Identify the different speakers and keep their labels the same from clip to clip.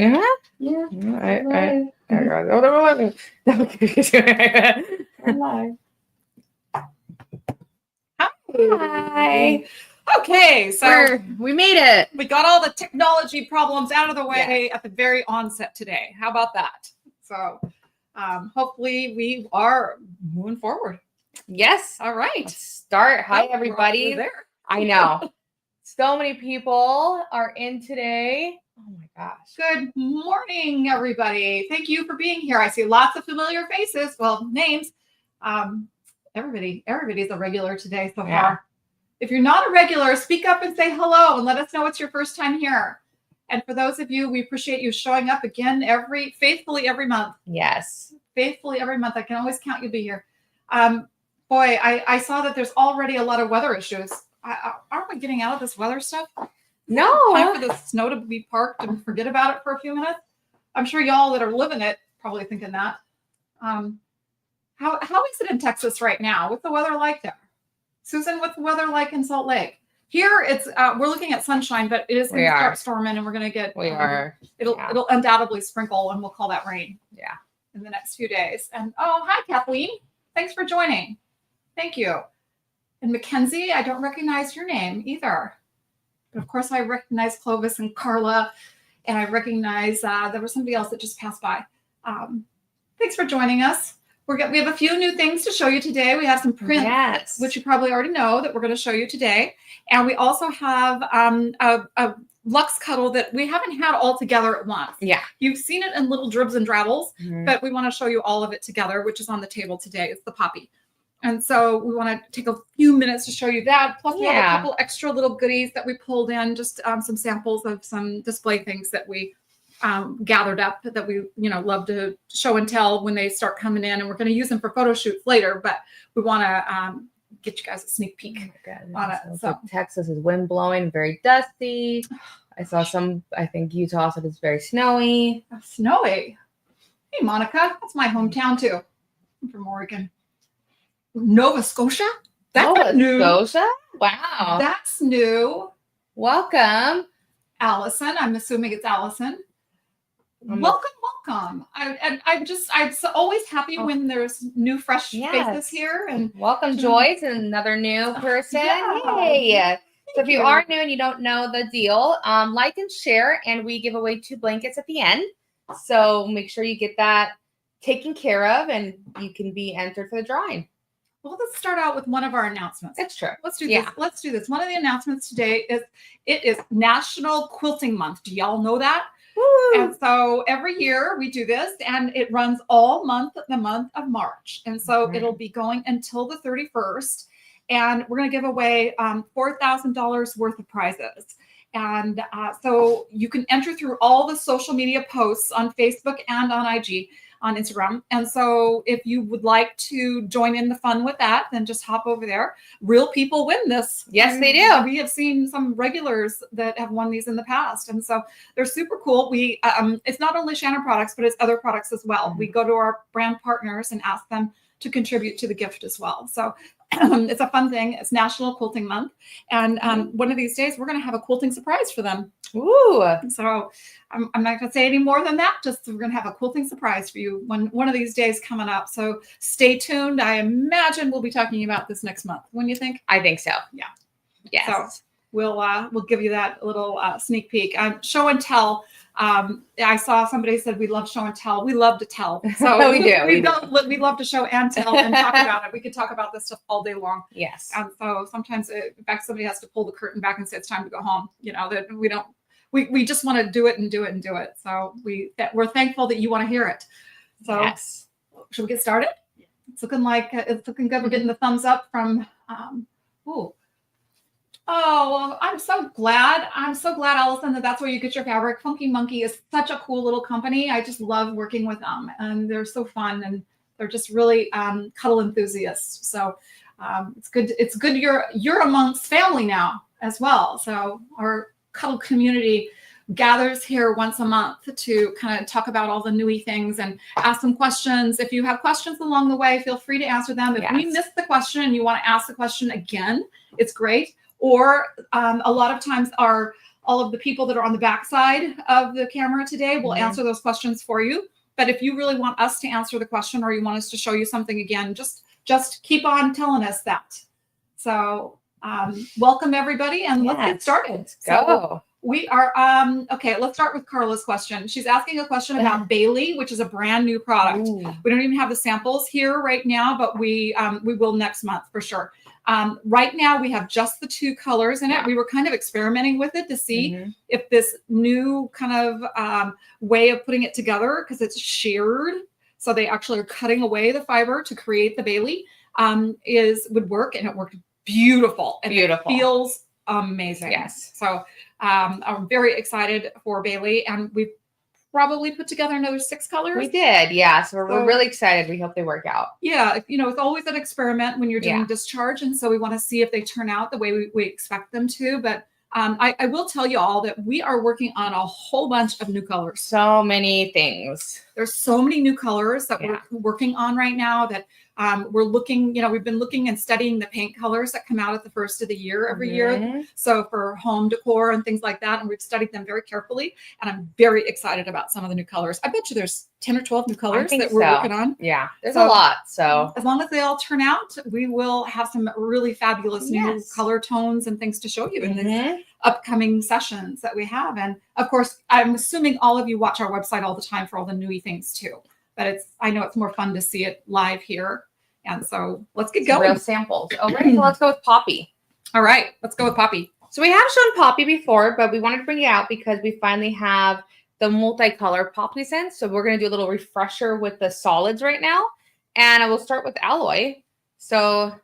Speaker 1: Yeah.
Speaker 2: Yeah.
Speaker 1: Hi.
Speaker 2: Okay, so
Speaker 1: We made it.
Speaker 2: we got all the technology problems out of the way at the very onset today. How about that? So hopefully we are moving forward.
Speaker 1: Yes.
Speaker 2: All right.
Speaker 1: Let's start. Hi,
Speaker 2: Oh,
Speaker 1: everybody.
Speaker 2: we're there.
Speaker 1: I know. So many people are in today. Oh my gosh.
Speaker 2: Good morning, everybody. Thank you for being here. I see lots of familiar faces. Well, names. Everybody's a regular today so far. If you're not a regular, speak up and say hello and let us know it's your first time here. And for those of you, we appreciate you showing up again faithfully every month.
Speaker 1: Yes.
Speaker 2: Faithfully every month. I can always count you be here. Boy, I saw that there's already a lot of weather issues. Aren't we getting out of this weather stuff?
Speaker 1: No.
Speaker 2: Time for the snow to be parked and forget about it for a few minutes. I'm sure y'all that are living it probably thinking that. How is it in Texas right now? What's the weather like there? Susan, what's the weather like in Salt Lake? Here it's we're looking at sunshine, but it is going to start storming, and we're going to get. It'll undoubtedly sprinkle, and we'll call that rain.
Speaker 1: Yeah.
Speaker 2: In the next few days. And oh, hi Kathleen. Thanks for joining. Thank you. And Mackenzie, I don't recognize your name either. But of course, I recognize Clovis and Carla, and I recognize there was somebody else that just passed by. Thanks for joining us. We have a few new things to show you today. We have some prints, which you probably already know that we're going to show you today. And we also have a Luxe Cuddle that we haven't had all together at once.
Speaker 1: Yeah.
Speaker 2: You've seen it in little dribs and drabbles, but we want to show you all of it together, which is on the table today. It's the Poppy. And so we want to take a few minutes to show you that. Plus we have a couple extra little goodies that we pulled in, just some samples of some display things that we gathered up that we love to show and tell when they start coming in, and we're going to use them for photo shoots later, but we want to get you guys a sneak peek on it. So
Speaker 1: Texas is wind blowing, very dusty. I saw I think Utah said it's very snowy.
Speaker 2: Snowy. Hey Monica, that's my hometown too. I'm from Oregon. Nova Scotia?
Speaker 1: That's new. Scotia? Wow.
Speaker 2: That's new.
Speaker 1: Welcome.
Speaker 2: Allison. I'm assuming it's Allison. Welcome. I'm always happy when there's new, fresh faces here. And
Speaker 1: welcome, Joy, to another new person. Hey. So if you are new and you don't know the deal, like and share, and we give away 2 blankets at the end. So make sure you get that taken care of, and you can be entered for the drawing.
Speaker 2: Well, let's start out with one of our announcements.
Speaker 1: That's true.
Speaker 2: Let's do this. Let's do this. One of the announcements today is National Quilting Month. Do y'all know that? Woo. And so every year we do this, and it runs all month, the month of March. And so it'll be going until the 31st. And we're going to give away $4,000 worth of prizes. And so you can enter through all the social media posts on Facebook and on IG, on Instagram. And so if you would like to join in the fun with that, then just hop over there. Real people win this.
Speaker 1: Yes, they do.
Speaker 2: We have seen some regulars that have won these in the past. And so they're super cool. We it's not only Shannon products, but it's other products as well. We go to our brand partners and ask them to contribute to the gift as well. So it's a fun thing. It's National Quilting Month. And one of these days, we're going to have a quilting surprise for them.
Speaker 1: Ooh.
Speaker 2: So I'm not going to say any more than that. Just we're going to have a quilting surprise for you one of these days coming up. So stay tuned. I imagine we'll be talking about this next month. When you think?
Speaker 1: I think so.
Speaker 2: Yeah.
Speaker 1: Yes.
Speaker 2: So we'll give you that little sneak peek. Show and tell. I saw somebody said we love show and tell. We love to tell. So
Speaker 1: we do.
Speaker 2: We love to show and tell and talk about it. We could talk about this stuff all day long.
Speaker 1: Yes.
Speaker 2: And so sometimes, in fact, somebody has to pull the curtain back and say it's time to go home. That we don't. We just want to do it and do it and do it. So we're thankful that you want to hear it. So
Speaker 1: yes.
Speaker 2: Should we get started? It's looking good. We're getting the thumbs up from. Oh, I'm so glad, Allison, that's where you get your fabric. Funky Monkey is such a cool little company. I just love working with them, and they're so fun, and they're just really cuddle enthusiasts. So it's good. It's good you're amongst family now as well. So our cuddle community gathers here once a month to kind of talk about all the newy things and ask some questions. If you have questions along the way, feel free to answer them. If we missed the question and you want to ask the question again, it's great. Or a lot of times our all of the people that are on the back side of the camera today will
Speaker 1: Mhm.
Speaker 2: answer those questions for you. But if you really want us to answer the question, or you want us to show you something again, just keep on telling us that. So welcome everybody, and let's get started.
Speaker 1: Let's go.
Speaker 2: We are okay. Let's start with Carla's question. She's asking a question about Bailey, which is a brand new product.
Speaker 1: Ooh.
Speaker 2: We don't even have the samples here right now, but we will next month for sure. Right now we have just the 2 colors in it.
Speaker 1: Yeah.
Speaker 2: We were kind of experimenting with it to see
Speaker 1: Mhm.
Speaker 2: if this new kind of way of putting it together, because it's sheared, so they actually are cutting away the fiber to create the Bailey, would work, and it worked beautiful. And
Speaker 1: Beautiful.
Speaker 2: it feels amazing.
Speaker 1: Yes.
Speaker 2: So I'm very excited for Bailey, and we've probably put together another 6 colors.
Speaker 1: We did, yeah. So we're really excited. We hope they work out.
Speaker 2: Yeah, it's always an experiment when you're doing discharge, and so we want to see if they turn out the way we expect them to. But I will tell you all that we are working on a whole bunch of new colors.
Speaker 1: So many things.
Speaker 2: There's so many new colors that we're working on right now that we're looking, we've been looking and studying the paint colors that come out at the first of the year every year. So for home decor and things like that. And we've studied them very carefully. And I'm very excited about some of the new colors. I bet you there's 10 or 12 new colors that we're working on.
Speaker 1: Yeah, there's a lot. So
Speaker 2: as long as they all turn out, we will have some really fabulous new color tones and things to show you in these upcoming sessions that we have. And of course, I'm assuming all of you watch our website all the time for all the newy things too. But I know it's more fun to see it live here. And so let's get going.
Speaker 1: Real samples. All right, so let's go with Poppy.
Speaker 2: All right, let's go with Poppy.
Speaker 1: So we have shown Poppy before, but we wanted to bring it out because we finally have the multicolor Poppy scent. So we're going to do a little refresher with the solids right now. And I will start with Alloy. So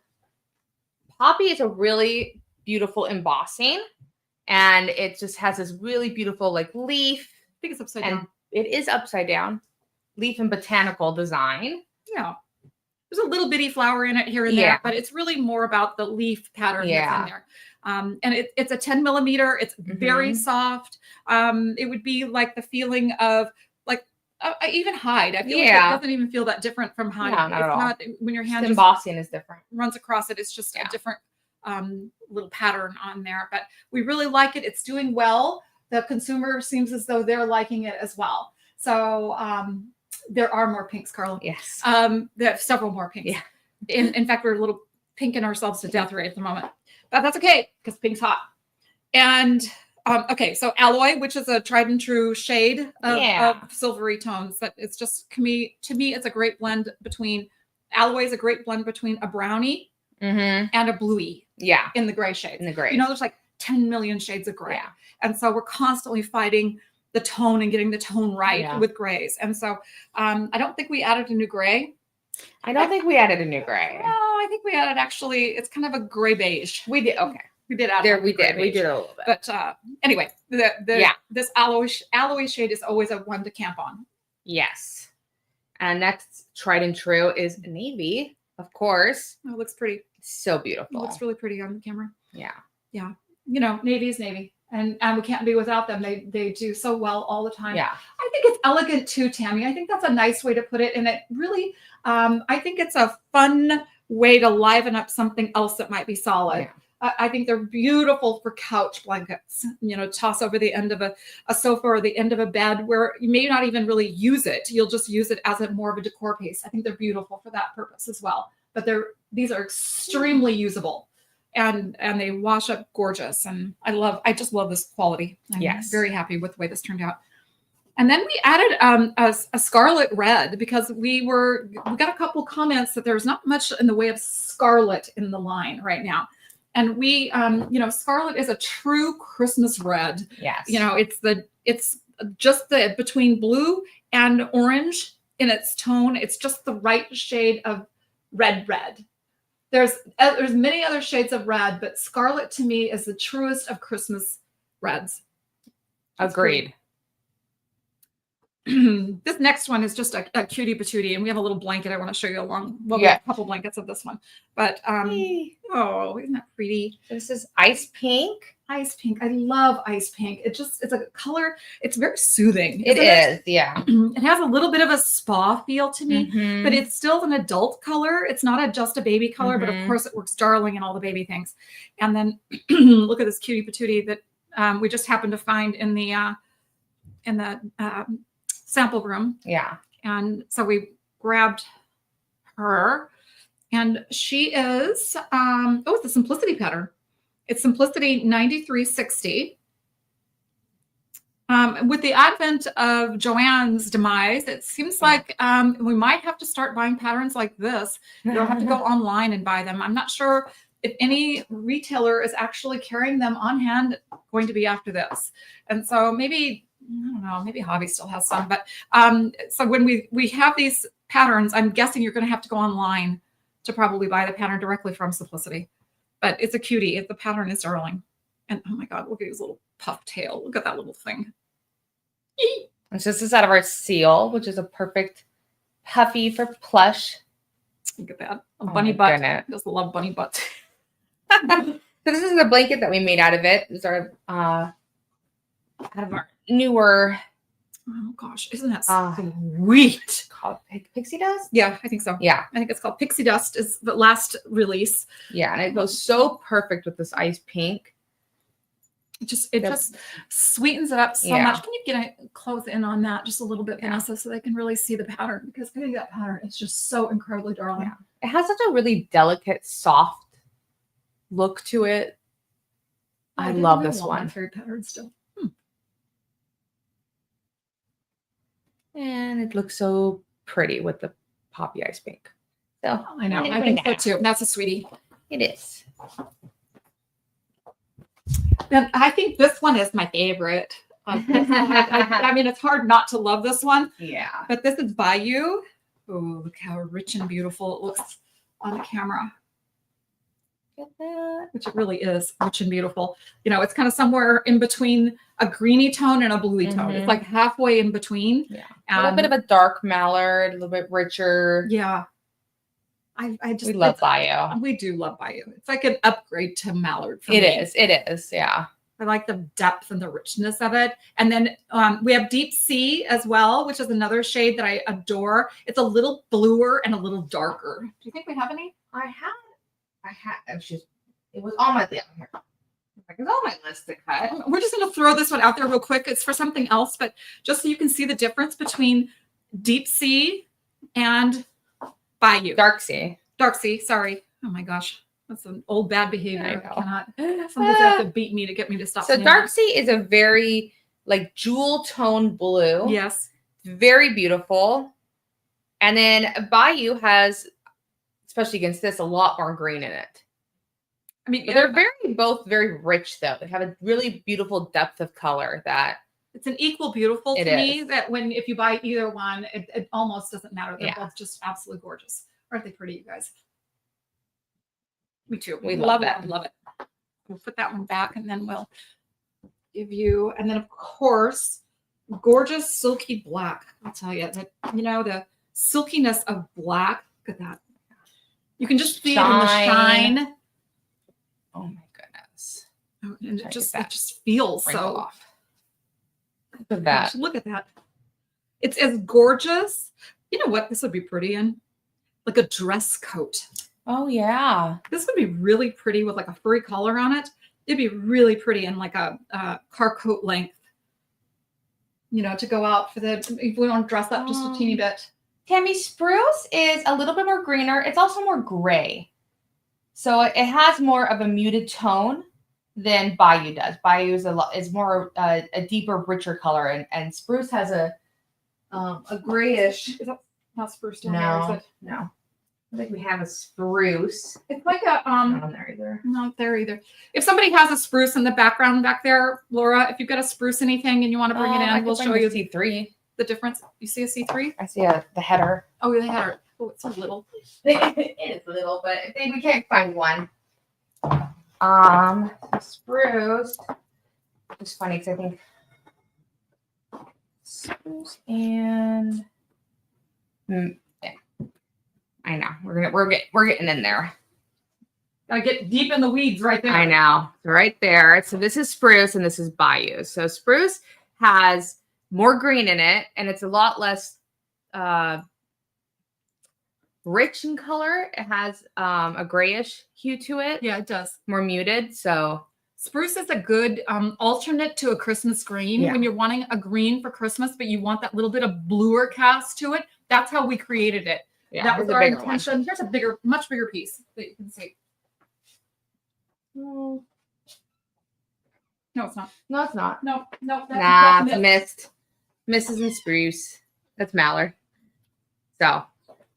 Speaker 1: Poppy is a really beautiful embossing. And it just has this really beautiful like leaf.
Speaker 2: I think it's upside down.
Speaker 1: It is upside down. Leaf and botanical design.
Speaker 2: Yeah. There's a little bitty flower in it here and there, but it's really more about the leaf pattern that's in there. And it's a 10 millimeter. It's very soft. It would be like the feeling of like even hide. I feel like it doesn't even feel that different from hide.
Speaker 1: No, not at all.
Speaker 2: Not when your hand
Speaker 1: embossing is different.
Speaker 2: Runs across it. It's just a different little pattern on there. But we really like it. It's doing well. The consumer seems as though they're liking it as well. So there are more pinks, Carla.
Speaker 1: Yes.
Speaker 2: There are several more pinks.
Speaker 1: Yeah.
Speaker 2: In fact, we're a little pinking ourselves to death right at the moment. But that's okay, because pink's hot. And okay, so Alloy, which is a tried and true shade of silvery tones. But it's just, to me, it's a great blend between, Alloy is a great blend between a brownie and a bluey. Yeah. In the gray shade.
Speaker 1: In the gray.
Speaker 2: There's like 10 million shades of gray. Yeah. And so we're constantly fighting the tone and getting the tone right with grays. And so I don't think we added a new gray.
Speaker 1: I don't think we added a new gray.
Speaker 2: No, I think we added it's kind of a gray beige.
Speaker 1: We did. Okay.
Speaker 2: We did add
Speaker 1: we did a little bit.
Speaker 2: But anyway, this alloy shade is always a one to camp on.
Speaker 1: Yes. And next tried and true is navy, of course.
Speaker 2: Oh, it looks pretty.
Speaker 1: So beautiful.
Speaker 2: It looks really pretty on the camera.
Speaker 1: Yeah.
Speaker 2: Yeah. Navy is navy. And we can't be without them. They do so well all the time. Yeah. I think it's elegant too, Tammy. I think that's a nice way to put it. And it really, I think it's a fun way to liven up something else that might be solid. Yeah. I think they're beautiful for couch blankets, toss over the end of a sofa or the end of a bed where you may not even really use it. You'll just use it as more of a decor piece. I think they're beautiful for that purpose as well. But these are extremely usable. And they wash up gorgeous. And I just love this quality. I'm very happy with the way this turned out. And then we added a scarlet red because we got a couple comments that there's not much in the way of scarlet in the line right now. And we, scarlet is a true Christmas red. Yes. It's just between blue and orange in its tone. It's just the right shade of red. There's many other shades of red, but scarlet to me is the truest of Christmas reds.
Speaker 1: Agreed.
Speaker 2: This next one is just a cutie patootie, and we have a little blanket I want to show you along. Well, we have a couple blankets of this one, but oh, isn't that pretty?
Speaker 1: This is ice pink.
Speaker 2: Ice pink. I love ice pink. It's a color. It's very soothing.
Speaker 1: It is. Yeah.
Speaker 2: It has a little bit of a spa feel to me, but it's still an adult color. It's not just a baby color, but of course it works darling in all the baby things. And then look at this cutie patootie that we just happened to find in the sample room.
Speaker 1: Yeah.
Speaker 2: And so we grabbed her, and she is, it's a simplicity pattern. It's Simplicity 9360. With the advent of Joanne's demise, it seems like we might have to start buying patterns like this. You'll have to go online and buy them. I'm not sure if any retailer is actually carrying them on hand going to be after this. And so maybe, I don't know, maybe Hobby still has some. But so when we have these patterns, I'm guessing you're going to have to go online to probably buy the pattern directly from Simplicity. But it's a cutie. The pattern is darling. And oh my God, look at his little puff tail. Look at that little thing.
Speaker 1: And so this is out of our seal, which is a perfect puffy for plush.
Speaker 2: Look at that. A bunny butt.
Speaker 1: Goodness.
Speaker 2: Just love bunny butts.
Speaker 1: So this is the blanket that we made out of it. These are out of our newer.
Speaker 2: Oh gosh, isn't that sweet?
Speaker 1: Called Pixie Dust?
Speaker 2: Yeah, I think so.
Speaker 1: Yeah.
Speaker 2: I think it's called Pixie Dust is the last release.
Speaker 1: Yeah, and it goes so perfect with this ice pink.
Speaker 2: It just sweetens it up so much. Can you get a close in on that just a little bit, Vanessa, so they can really see the pattern? Because I think that pattern is just so incredibly darling.
Speaker 1: Yeah. It has such a really delicate, soft look to it. I love this one.
Speaker 2: Fairy pattern still.
Speaker 1: And it looks so pretty with the poppy ice pink. So
Speaker 2: I know. I think so too. That's a sweetie.
Speaker 1: It is.
Speaker 2: And I think this one is my favorite. I mean, it's hard not to love this one.
Speaker 1: Yeah.
Speaker 2: But this is Bayou. Oh, look how rich and beautiful it looks on the camera.
Speaker 1: Get that.
Speaker 2: Which it really is rich and beautiful. You know, it's kind of somewhere in between a greeny tone and a bluey tone. It's like halfway in between.
Speaker 1: Yeah. A little bit of a dark mallard, a little bit richer.
Speaker 2: Yeah. I just
Speaker 1: we love Bayou.
Speaker 2: We do love Bayou. It's like an upgrade to mallard for me.
Speaker 1: It is. Yeah.
Speaker 2: I like the depth and the richness of it. And then we have Deep Sea as well, which is another shade that I adore. It's a little bluer and a little darker. Do you think we have any?
Speaker 1: It was on my list. It's on my list to cut.
Speaker 2: We're just going to throw this one out there real quick. It's for something else, but just so you can see the difference between Deep Sea and Bayou.
Speaker 1: Dark Sea.
Speaker 2: Dark Sea, sorry. Oh my gosh. That's an old bad behavior. I cannot. Somebody's have to beat me to get me to stop.
Speaker 1: So Dark Sea is a very like jewel tone blue.
Speaker 2: Yes.
Speaker 1: Very beautiful. And then Bayou has, especially against this, a lot more green in it. I mean, they're both very rich though. They have a really beautiful depth of color that
Speaker 2: it's an equal beautiful to me that if you buy either one, it almost doesn't matter. They're both just absolutely gorgeous. Aren't they pretty, you guys? Me too.
Speaker 1: We love it.
Speaker 2: Love it. We'll put that one back and then we'll give you, and then of course, gorgeous silky black. I'll tell you that, you know, the silkiness of black. Look at that. You can just feel the shine.
Speaker 1: Oh my goodness.
Speaker 2: Oh, and it just feels so
Speaker 1: off. Look at that.
Speaker 2: Gosh, look at that. It's as gorgeous. You know what? This would be pretty in like a dress coat.
Speaker 1: Oh yeah.
Speaker 2: This would be really pretty with like a furry collar on it. It'd be really pretty in like a car coat length. You know, to go out for if we want to dress up just a teeny bit.
Speaker 1: Tammy, Spruce is a little bit more greener. It's also more gray. So it has more of a muted tone than Bayou does. Bayou is more a deeper, richer color, and Spruce has a grayish.
Speaker 2: Is that not Spruce down there? Is it?
Speaker 1: No. I think we have a Spruce.
Speaker 2: It's like a
Speaker 1: not on there either.
Speaker 2: Not there either. If somebody has a Spruce in the background back there, Laura, if you've got a Spruce anything and you want to bring it in, we'll show you
Speaker 1: C3.
Speaker 2: The difference. You see a C3?
Speaker 1: I see the header.
Speaker 2: Oh, the header. Oh, it's so little.
Speaker 1: It is little, but we can't find one. Spruce. It's funny because I think Spruce and yeah. I know we're getting in there.
Speaker 2: Gotta get deep in the weeds right there.
Speaker 1: I know, right there. So this is Spruce and this is Bayou. So Spruce has more green in it, and it's a lot less rich in color. It has a grayish hue to it.
Speaker 2: Yeah, it does.
Speaker 1: More muted. So
Speaker 2: Spruce is a good alternate to a Christmas green.
Speaker 1: Yeah.
Speaker 2: When you're wanting a green for Christmas, but you want that little bit of bluer cast to it. That's how we created it.
Speaker 1: Yeah,
Speaker 2: that was
Speaker 1: here's a
Speaker 2: our
Speaker 1: bigger one.
Speaker 2: intention. Here's a bigger, much bigger piece that you can see.
Speaker 1: Mm.
Speaker 2: No, it's not.
Speaker 1: No, it's not.
Speaker 2: No, no.
Speaker 1: Nah,
Speaker 2: that's
Speaker 1: it's missed. Misses and spruce. That's mallard. So,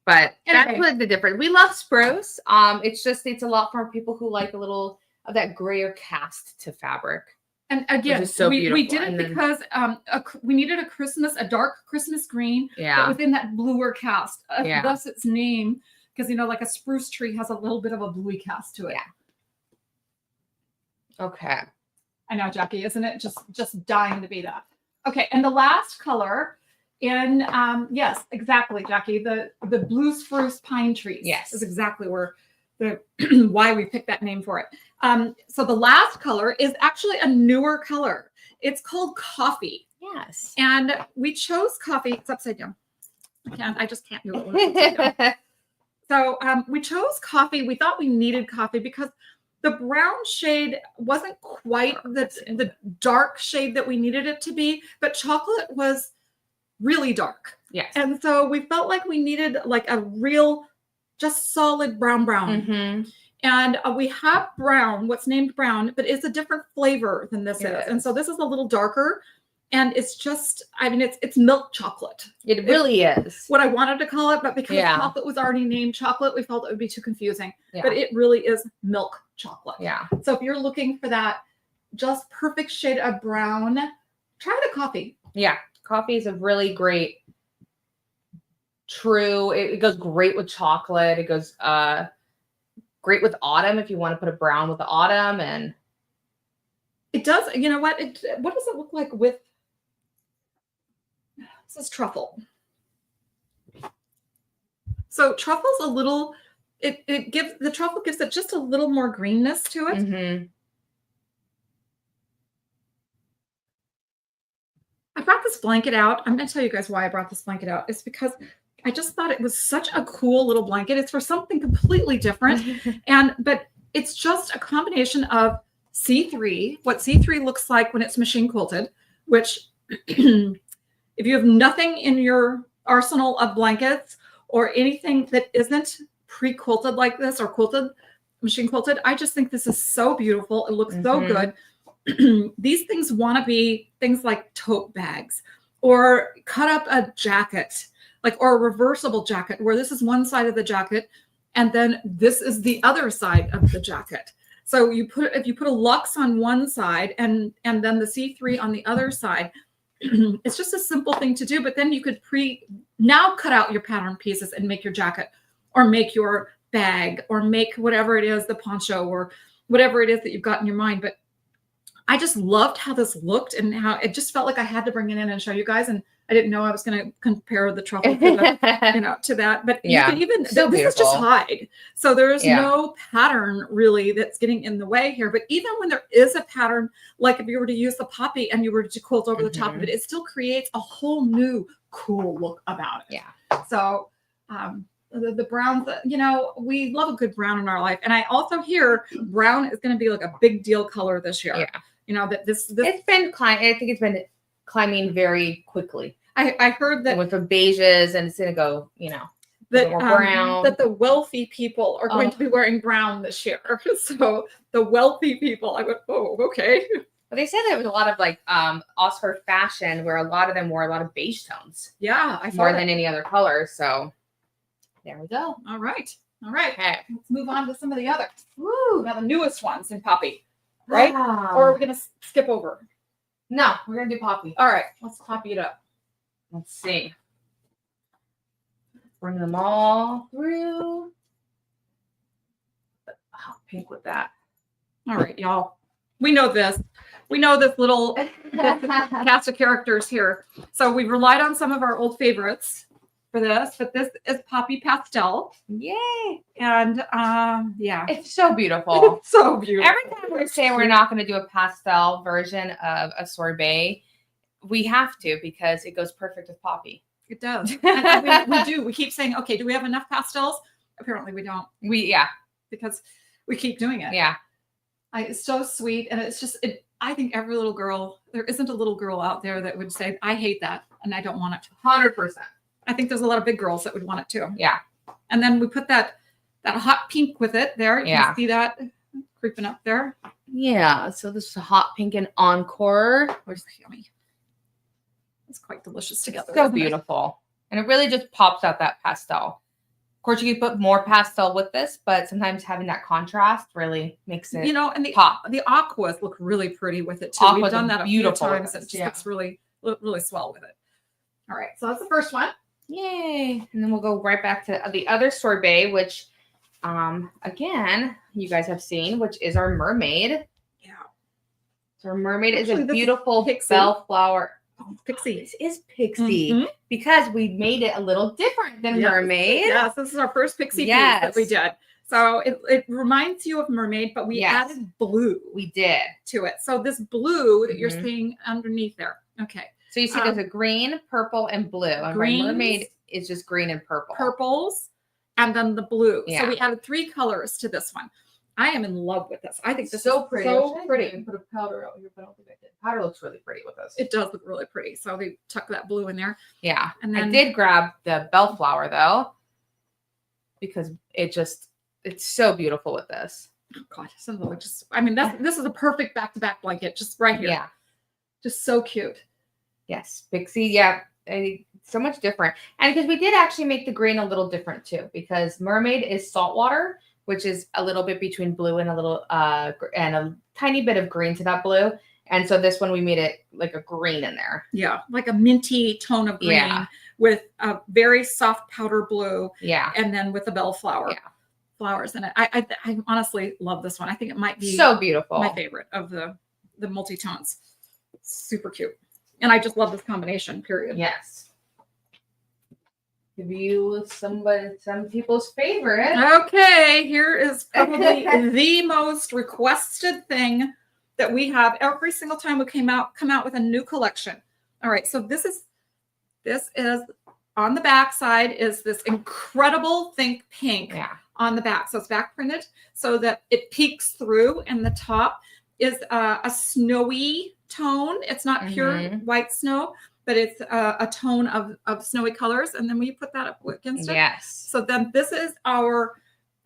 Speaker 1: but that's
Speaker 2: Anyway.
Speaker 1: what the difference. We love spruce. It's a lot for people who like a little of that grayer cast to fabric.
Speaker 2: And again,
Speaker 1: is so
Speaker 2: we did
Speaker 1: beautiful.
Speaker 2: it
Speaker 1: And then-
Speaker 2: because we needed a dark Christmas green, but
Speaker 1: Yeah.
Speaker 2: within that bluer cast.
Speaker 1: Yeah.
Speaker 2: Thus its name, because like a spruce tree has a little bit of a bluey cast to it.
Speaker 1: Yeah. Okay.
Speaker 2: I know, Jackie, isn't it? Just dying to be that. Okay, and the last color in yes, exactly, Jackie. The blue spruce pine trees.
Speaker 1: Yes.
Speaker 2: Is exactly where the why we picked that name for it. So the last color is actually a newer color. It's called coffee.
Speaker 1: Yes.
Speaker 2: And we chose coffee. It's upside down. I just can't do it when it's upside down. So we chose coffee. We thought we needed coffee because the brown shade wasn't quite the dark shade that we needed it to be, but chocolate was really dark.
Speaker 1: Yes.
Speaker 2: And so we felt like we needed like a real, just solid brown.
Speaker 1: Mm-hmm.
Speaker 2: And we have brown, what's named brown, but it's a different flavor than this
Speaker 1: It
Speaker 2: is.
Speaker 1: is.
Speaker 2: And so this is a little darker. And it's just, I mean, it's milk chocolate.
Speaker 1: It really is.
Speaker 2: What I wanted to call it, but because
Speaker 1: Yeah.
Speaker 2: chocolate was already named chocolate, we felt it would be too confusing.
Speaker 1: Yeah.
Speaker 2: But it really is milk chocolate.
Speaker 1: Yeah.
Speaker 2: So if you're looking for that just perfect shade of brown, try the coffee.
Speaker 1: Yeah. Coffee is a really great, it goes great with chocolate. It goes great with autumn if you want to put a brown with the autumn. And
Speaker 2: It does, you know what? What does it look like with, this is truffle. So truffle's a little, the truffle gives it just a little more greenness to it.
Speaker 1: mm-hmm.
Speaker 2: I brought this blanket out. I'm going to tell you guys why I brought this blanket out. It's because I just thought it was such a cool little blanket. It's for something completely different. But it's just a combination of C3, what C3 looks like when it's machine quilted, which if you have nothing in your arsenal of blankets or anything that isn't pre-quilted like this or quilted, machine quilted, I just think this is so beautiful. It looks so good. These things want to be things like tote bags or cut up a jacket, or a reversible jacket where this is one side of the jacket and then this is the other side of the jacket. So if you put a Luxe on one side and then the C3 on the other side, it's just a simple thing to do. But then you could now cut out your pattern pieces and make your jacket or make your bag or make whatever it is, the poncho or whatever it is that you've got in your mind. But I just loved how this looked and how it just felt like I had to bring it in and show you guys. And I didn't know I was going to compare the truffle to the, to that. But
Speaker 1: Yeah,
Speaker 2: you can even,
Speaker 1: so
Speaker 2: this is just hide. So there's
Speaker 1: Yeah.
Speaker 2: no pattern really that's getting in the way here. But even when there is a pattern, like if you were to use the poppy and you were to quilt over the top of it, it still creates a whole new cool look about it.
Speaker 1: Yeah.
Speaker 2: So the browns, we love a good brown in our life. And I also hear brown is going to be like a big deal color this year.
Speaker 1: Yeah.
Speaker 2: That this
Speaker 1: It's been climbing. I think it's been climbing very quickly.
Speaker 2: I heard that
Speaker 1: It went from beiges and it's going to go,
Speaker 2: that,
Speaker 1: more brown.
Speaker 2: that the wealthy people are going to be wearing brown this year. So the wealthy people, I went, oh, okay.
Speaker 1: But they said there was a lot of Oxford fashion where a lot of them wore a lot of beige tones.
Speaker 2: Yeah, I
Speaker 1: more
Speaker 2: thought
Speaker 1: than any other color. So there we go.
Speaker 2: All right.
Speaker 1: Okay.
Speaker 2: Let's move on to some of the others. Woo! Now the newest ones in Poppy, right?
Speaker 1: Wow.
Speaker 2: Or are we going to skip over?
Speaker 1: No, we're going to do Poppy.
Speaker 2: All right, let's Poppy it up.
Speaker 1: Let's see. Bring them all through. Oh, pink with that.
Speaker 2: All right, y'all. We know this. We know this little cast of characters here. So we've relied on some of our old favorites for this, but this is Poppy Pastel.
Speaker 1: Yay.
Speaker 2: And yeah.
Speaker 1: It's so beautiful.
Speaker 2: It's so beautiful.
Speaker 1: Every time we're saying we're not going to do a pastel version of a sorbet, we have to because it goes perfect with Poppy.
Speaker 2: It does. And we do. We keep saying, okay, do we have enough pastels? Apparently we don't.
Speaker 1: Yeah.
Speaker 2: Because we keep doing it.
Speaker 1: Yeah.
Speaker 2: It's so sweet. And it's just, I think every little girl, there isn't a little girl out there that would say, I hate that and I don't want it.
Speaker 1: 100%.
Speaker 2: I think there's a lot of big girls that would want it too.
Speaker 1: Yeah.
Speaker 2: And then we put that hot pink with it there. You can see that creeping up there.
Speaker 1: Yeah. So this is a hot pink and encore.
Speaker 2: Where's yummy? It's quite delicious together.
Speaker 1: So beautiful. And it really just pops out that pastel. Of course, you can put more pastel with this, but sometimes having that contrast really makes it,
Speaker 2: and
Speaker 1: pop.
Speaker 2: The aquas look really pretty with it too.
Speaker 1: Aqua's
Speaker 2: We've done that a few times. It just looks really swell with it. All right, so that's the first one.
Speaker 1: Yay. And then we'll go right back to the other sorbet, which, again, you guys have seen, which is our mermaid.
Speaker 2: Yeah.
Speaker 1: So our mermaid is a beautiful bellflower.
Speaker 2: Oh, pixie.
Speaker 1: This is pixie because we made it a little different than mermaid.
Speaker 2: Yes, this is our first pixie piece that we did. So it reminds you of mermaid, but we added blue.
Speaker 1: We did
Speaker 2: to it. So this blue that you're seeing underneath there. Okay.
Speaker 1: So you see there's a green, purple, and blue. And mermaid is just green and purple.
Speaker 2: Purples, and then the blue.
Speaker 1: Yeah.
Speaker 2: So we added 3 colors to this one. I am in love with this. I think this
Speaker 1: so
Speaker 2: is
Speaker 1: pretty.
Speaker 2: so pretty.
Speaker 1: Put a powder out here, but I don't think I did. Powder looks really pretty with this.
Speaker 2: It does look really pretty. So we tuck that blue in there.
Speaker 1: Yeah.
Speaker 2: And then
Speaker 1: I did grab the bellflower though, because it's so beautiful with this.
Speaker 2: Oh God, this is a perfect back-to-back blanket just right here.
Speaker 1: Yeah.
Speaker 2: Just so cute.
Speaker 1: Yes. Pixie. Yeah. So much different. And because we did actually make the green a little different too, because mermaid is saltwater, which is a little bit between blue and a little and a tiny bit of green to that blue. And so this one we made it like a green in there.
Speaker 2: Yeah, like a minty tone of green with a very soft powder blue.
Speaker 1: Yeah.
Speaker 2: And then with the bellflower flowers in it. I honestly love this one. I think it might be
Speaker 1: so beautiful.
Speaker 2: My favorite of the multi-tones. Super cute. And I just love this combination, period.
Speaker 1: Yes. Give you some people's favorite.
Speaker 2: Okay, here is probably the most requested thing that we have every single time we come out with a new collection. All right, so this is on the back side is this incredible Think Pink on the back. So it's back printed so that it peeks through, and the top is a snowy tone. It's not pure white snow, but it's a tone of snowy colors. And then we put that up against it.
Speaker 1: Yes.
Speaker 2: So then this is our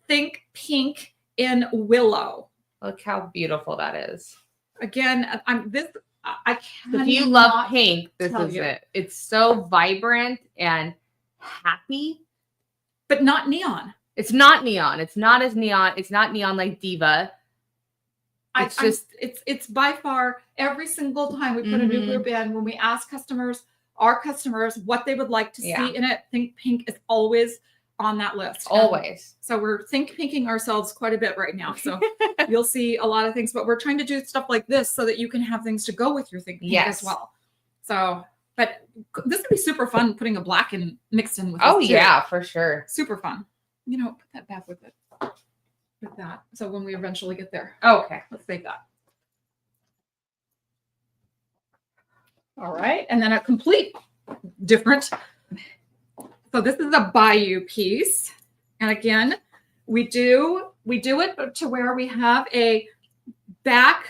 Speaker 2: Think Pink in Willow.
Speaker 1: Look how beautiful that is.
Speaker 2: Again, I can't.
Speaker 1: If you love pink, this is it. It's so vibrant and happy.
Speaker 2: But not neon.
Speaker 1: It's not neon. It's not as neon. It's not neon like Diva.
Speaker 2: It's by far every single time we put a new group in, when we ask our customers what they would like to see in it, Think Pink is always on that list.
Speaker 1: Always.
Speaker 2: So we're Think Pinking ourselves quite a bit right now. So you'll see a lot of things, but we're trying to do stuff like this so that you can have things to go with your Think Pink as well. So, but this would be super fun putting a black mixed in with this too.
Speaker 1: Yeah, for sure.
Speaker 2: Super fun. Put that back with it. With that. So when we eventually get there.
Speaker 1: Okay.
Speaker 2: Let's save that. All right. And then a complete different. So this is a Bayou piece. And again, we do it to where we have a back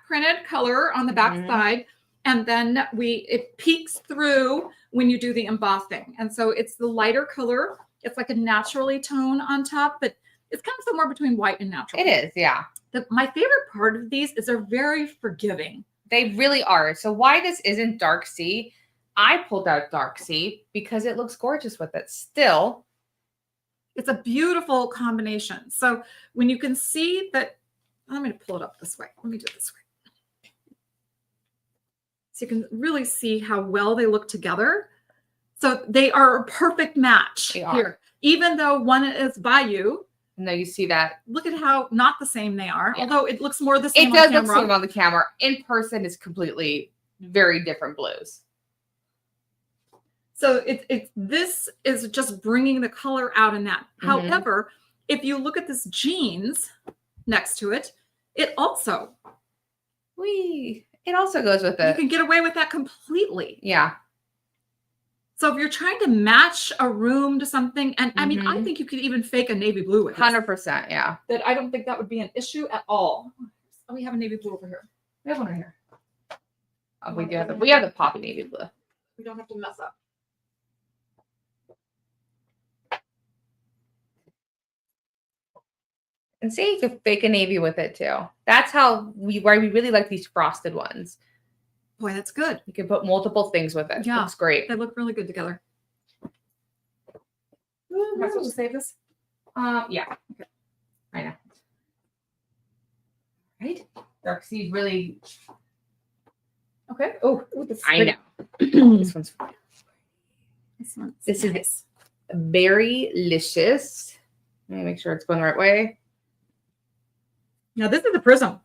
Speaker 2: printed color on the back side. And then it peeks through when you do the embossing. And so it's the lighter color. It's like a naturally tone on top, but it's kind of somewhere between white and natural.
Speaker 1: It is, yeah.
Speaker 2: My favorite part of these is they're very forgiving.
Speaker 1: They really are. So why this isn't dark sea, I pulled out dark sea because it looks gorgeous with it still.
Speaker 2: It's a beautiful combination. So when you can see that, I'm going to pull it up this way. Let me do it this way. So you can really see how well they look together. So they are a perfect match here. Even though one is Bayou.
Speaker 1: No, you see that.
Speaker 2: Look at how not the same they are. Yeah. Although it looks more the same.
Speaker 1: It does look the same on the camera. In person, is completely very different blues.
Speaker 2: So this is just bringing the color out in that. However, if you look at this jeans next to it, it also
Speaker 1: goes with it.
Speaker 2: You can get away with that completely.
Speaker 1: Yeah.
Speaker 2: So if you're trying to match a room to something, and I mean, I
Speaker 1: Mhm.
Speaker 2: think you could even fake a navy blue with this.
Speaker 1: 100%. Yeah.
Speaker 2: That I don't think that would be an issue at all. Oh, we have a navy blue over here.
Speaker 1: We have one right here. Oh, we have the poppy navy blue.
Speaker 2: We don't have to mess up.
Speaker 1: And see, you could fake a navy with it too. That's why we really like these frosted ones.
Speaker 2: Boy, that's good.
Speaker 1: You can put multiple things with it.
Speaker 2: Yeah.
Speaker 1: Looks great.
Speaker 2: They look really good together. Am I supposed to save this?
Speaker 1: Yeah.
Speaker 2: Okay.
Speaker 1: I know. Right? Dark Seed really.
Speaker 2: Okay. Oh, this is
Speaker 1: I
Speaker 2: pretty.
Speaker 1: know. This one's.
Speaker 2: This is
Speaker 1: nice. Very delicious. Let me make sure it's going the right way.
Speaker 2: Now this is a prism.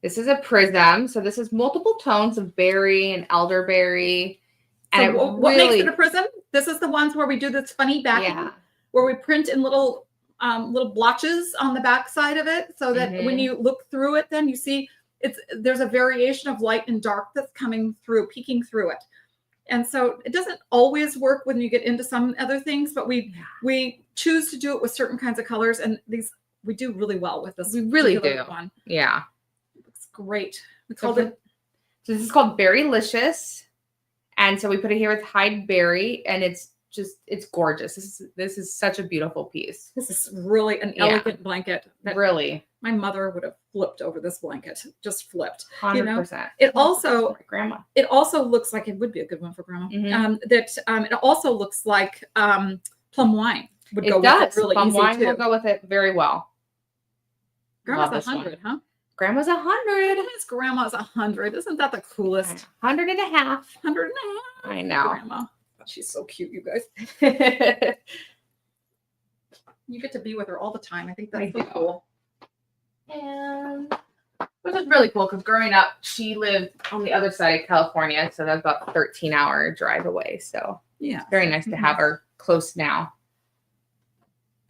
Speaker 1: This is a prism. So this is multiple tones of berry and elderberry. And
Speaker 2: So what makes it a prism? This is the ones where we do this funny backing, where we print in little blotches on the back side of it, so that when you look through it, then you see there's a variation of light and dark that's coming through, peeking through it. And so it doesn't always work when you get into some other things, but we choose to do it with certain kinds of colors, and we do really well with this.
Speaker 1: We really do.
Speaker 2: One.
Speaker 1: Yeah.
Speaker 2: It looks great. We
Speaker 1: So
Speaker 2: called it.
Speaker 1: So this is called Berrylicious. And so we put it here with Hyde Berry, and it's gorgeous. This is such a beautiful piece.
Speaker 2: This is really an elegant blanket.
Speaker 1: Really.
Speaker 2: My mother would have flipped over this blanket, just flipped.
Speaker 1: 100%.
Speaker 2: You know? It also,
Speaker 1: grandma.
Speaker 2: It also looks like it would be a good one for grandma. It also looks like plum wine would go with it really
Speaker 1: plum
Speaker 2: easy
Speaker 1: wine
Speaker 2: too.
Speaker 1: will go with it very well.
Speaker 2: Grandma's 100, huh?
Speaker 1: Grandma's 100.
Speaker 2: Yes, grandma's 100. Isn't that the coolest?
Speaker 1: 100 and a half.
Speaker 2: 100 and a half.
Speaker 1: I know.
Speaker 2: Grandma. She's so cute, you guys. You get to be with her all the time. I think that's so cool.
Speaker 1: And which is really cool because growing up, she lived on the other side of California, so that's about a 13-hour drive away. So
Speaker 2: yeah,
Speaker 1: it's very nice to have her close now.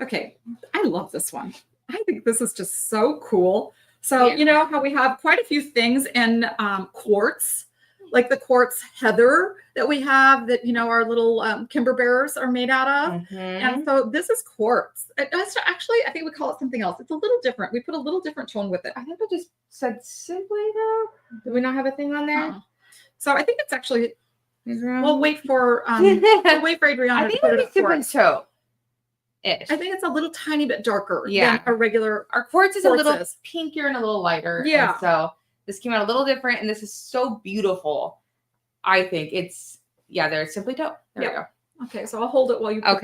Speaker 2: Okay, I love this one. I think this is just so cool. So you know how we have quite a few things in quartz, like the quartz heather that we have that, you know, our little kimber bearers are made out of. And so this is quartz. Actually, I think we call it something else. It's a little different. We put a little different tone with it.
Speaker 1: I think I just said simply though. Do we not have a thing on there?
Speaker 2: So I think it's actually, we'll wait for Adriana to put it up for us. I think it's a little tiny bit darker than a regular.
Speaker 1: Our quartz is a little pinkier and a little lighter.
Speaker 2: Yeah.
Speaker 1: And so this came out a little different, and this is so beautiful. I think it's there's Simply Taupe. There we go.
Speaker 2: Okay, so I'll hold it while you put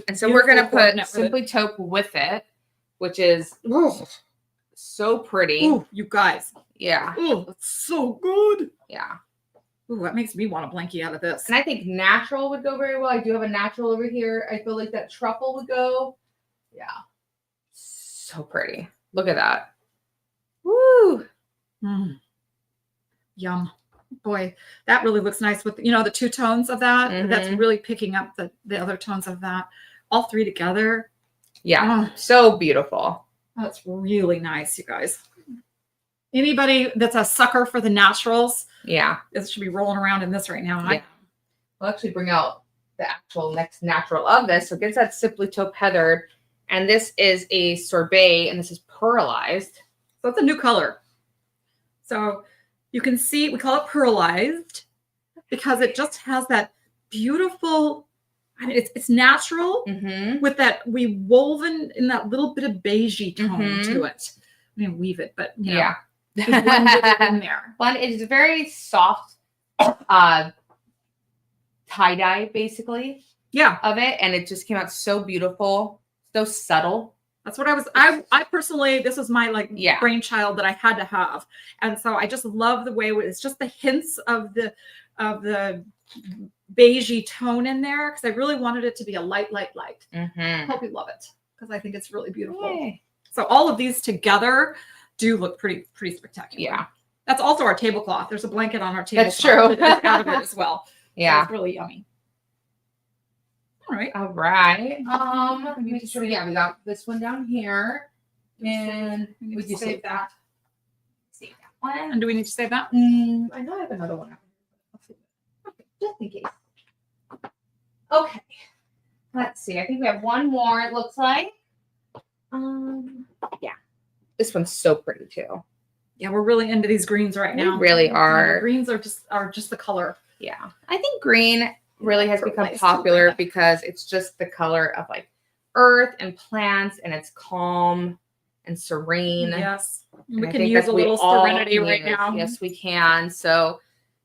Speaker 1: and so we're gonna put Simply Taupe with it, which is so pretty.
Speaker 2: Ooh, you guys.
Speaker 1: Yeah.
Speaker 2: Ooh, that's so good.
Speaker 1: Yeah.
Speaker 2: Ooh, that makes me want a blankie out of this.
Speaker 1: And I think natural would go very well. I do have a natural over here. I feel like that truffle would go. Yeah. So pretty. Look at that. Woo.
Speaker 2: Yum. Boy, that really looks nice with, you know, the two tones of that. That's really picking up the other tones of that. All three together.
Speaker 1: Yeah. So beautiful.
Speaker 2: That's really nice, you guys. Anybody that's a sucker for the naturals, it should be rolling around in this right now.
Speaker 1: Yeah. We'll actually bring out the actual next natural of this. So it gets that Simply Taupe heathered. And this is a sorbet, and this is pearlized.
Speaker 2: So it's a new color. So you can see, we call it pearlized because it just has that beautiful, I mean, it's natural with that, we woven in that little bit of beigey tone to it. I mean, weave it, but you know, blended it in there.
Speaker 1: But it's very soft tie-dye, basically.
Speaker 2: Yeah.
Speaker 1: Of it. And it just came out so beautiful, so subtle.
Speaker 2: That's what I personally, this was my brainchild that I had to have. And so I just love the way it's just the hints of the beigey tone in there, because I really wanted it to be a light. I hope you love it, because I think it's really beautiful. Yay. So all of these together do look pretty spectacular. Yeah. That's also our tablecloth. There's a blanket on our tablecloth.
Speaker 1: That's true.
Speaker 2: That is out of it as well.
Speaker 1: Yeah.
Speaker 2: So it's really yummy. All right.
Speaker 1: All right. We got this one down here. And we just save that. Save that one.
Speaker 2: And do we need to save that?
Speaker 1: I know I have another one. Okay, just in case. Okay. Let's see. I think we have one more, it looks like. Yeah. This one's so pretty too.
Speaker 2: Yeah, we're really into these greens right now.
Speaker 1: We really are.
Speaker 2: The greens are just the color.
Speaker 1: Yeah. I think green really has become
Speaker 2: nice
Speaker 1: popular
Speaker 2: too.
Speaker 1: because it's just the color of like earth and plants, and it's calm and serene.
Speaker 2: Yes.
Speaker 1: And
Speaker 2: We
Speaker 1: I
Speaker 2: can
Speaker 1: think
Speaker 2: use
Speaker 1: that's
Speaker 2: a
Speaker 1: what we
Speaker 2: little
Speaker 1: all
Speaker 2: serenity right
Speaker 1: need.
Speaker 2: now.
Speaker 1: Yes, we can. So,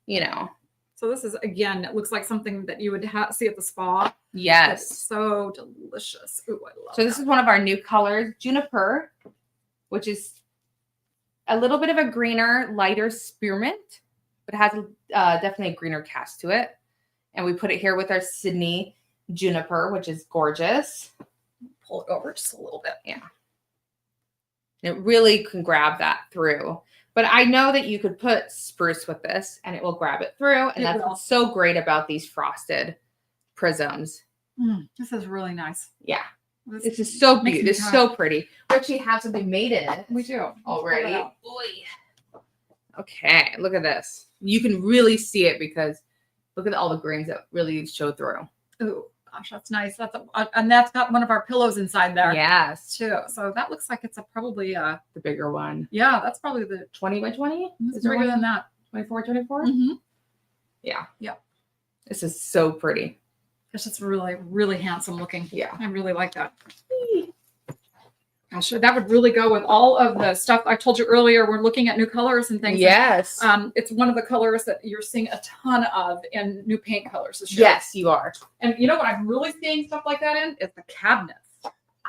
Speaker 1: you know.
Speaker 2: So this is, again, it looks like something that you would see at the spa.
Speaker 1: Yes.
Speaker 2: It's so delicious. Ooh, I love
Speaker 1: So this is one of our new colors, Juniper, which is a little bit of a greener, lighter spearmint, but it has definitely a greener cast to it. And we put it here with our Sydney Juniper, which is gorgeous.
Speaker 2: Pull it over just a little bit.
Speaker 1: Yeah. It really can grab that through. But I know that you could put spruce with this and it will grab it through. And that's what's so great about these frosted prisms.
Speaker 2: This is really nice.
Speaker 1: Yeah. This is so beautiful. It's so pretty. We actually have something made in it.
Speaker 2: We do.
Speaker 1: Already. Okay, look at this. You can really see it because look at all the greens that really show through.
Speaker 2: Ooh, gosh, that's nice. And that's got one of our pillows inside there.
Speaker 1: Yes.
Speaker 2: Too. So that looks like it's probably
Speaker 1: the bigger one.
Speaker 2: Yeah, that's probably the
Speaker 1: 20 by 20.
Speaker 2: It's bigger than that.
Speaker 1: 24, 24?
Speaker 2: Mm-hmm.
Speaker 1: Yeah.
Speaker 2: Yeah.
Speaker 1: This is so pretty.
Speaker 2: It's just really, really handsome looking.
Speaker 1: Yeah.
Speaker 2: I really like that. Gosh, that would really go with all of the stuff I told you earlier. We're looking at new colors and things.
Speaker 1: Yes.
Speaker 2: And, it's one of the colors that you're seeing a ton of in new paint colors this year.
Speaker 1: Yes, you are.
Speaker 2: And you know what I'm really seeing stuff like that in? Is the cabinets.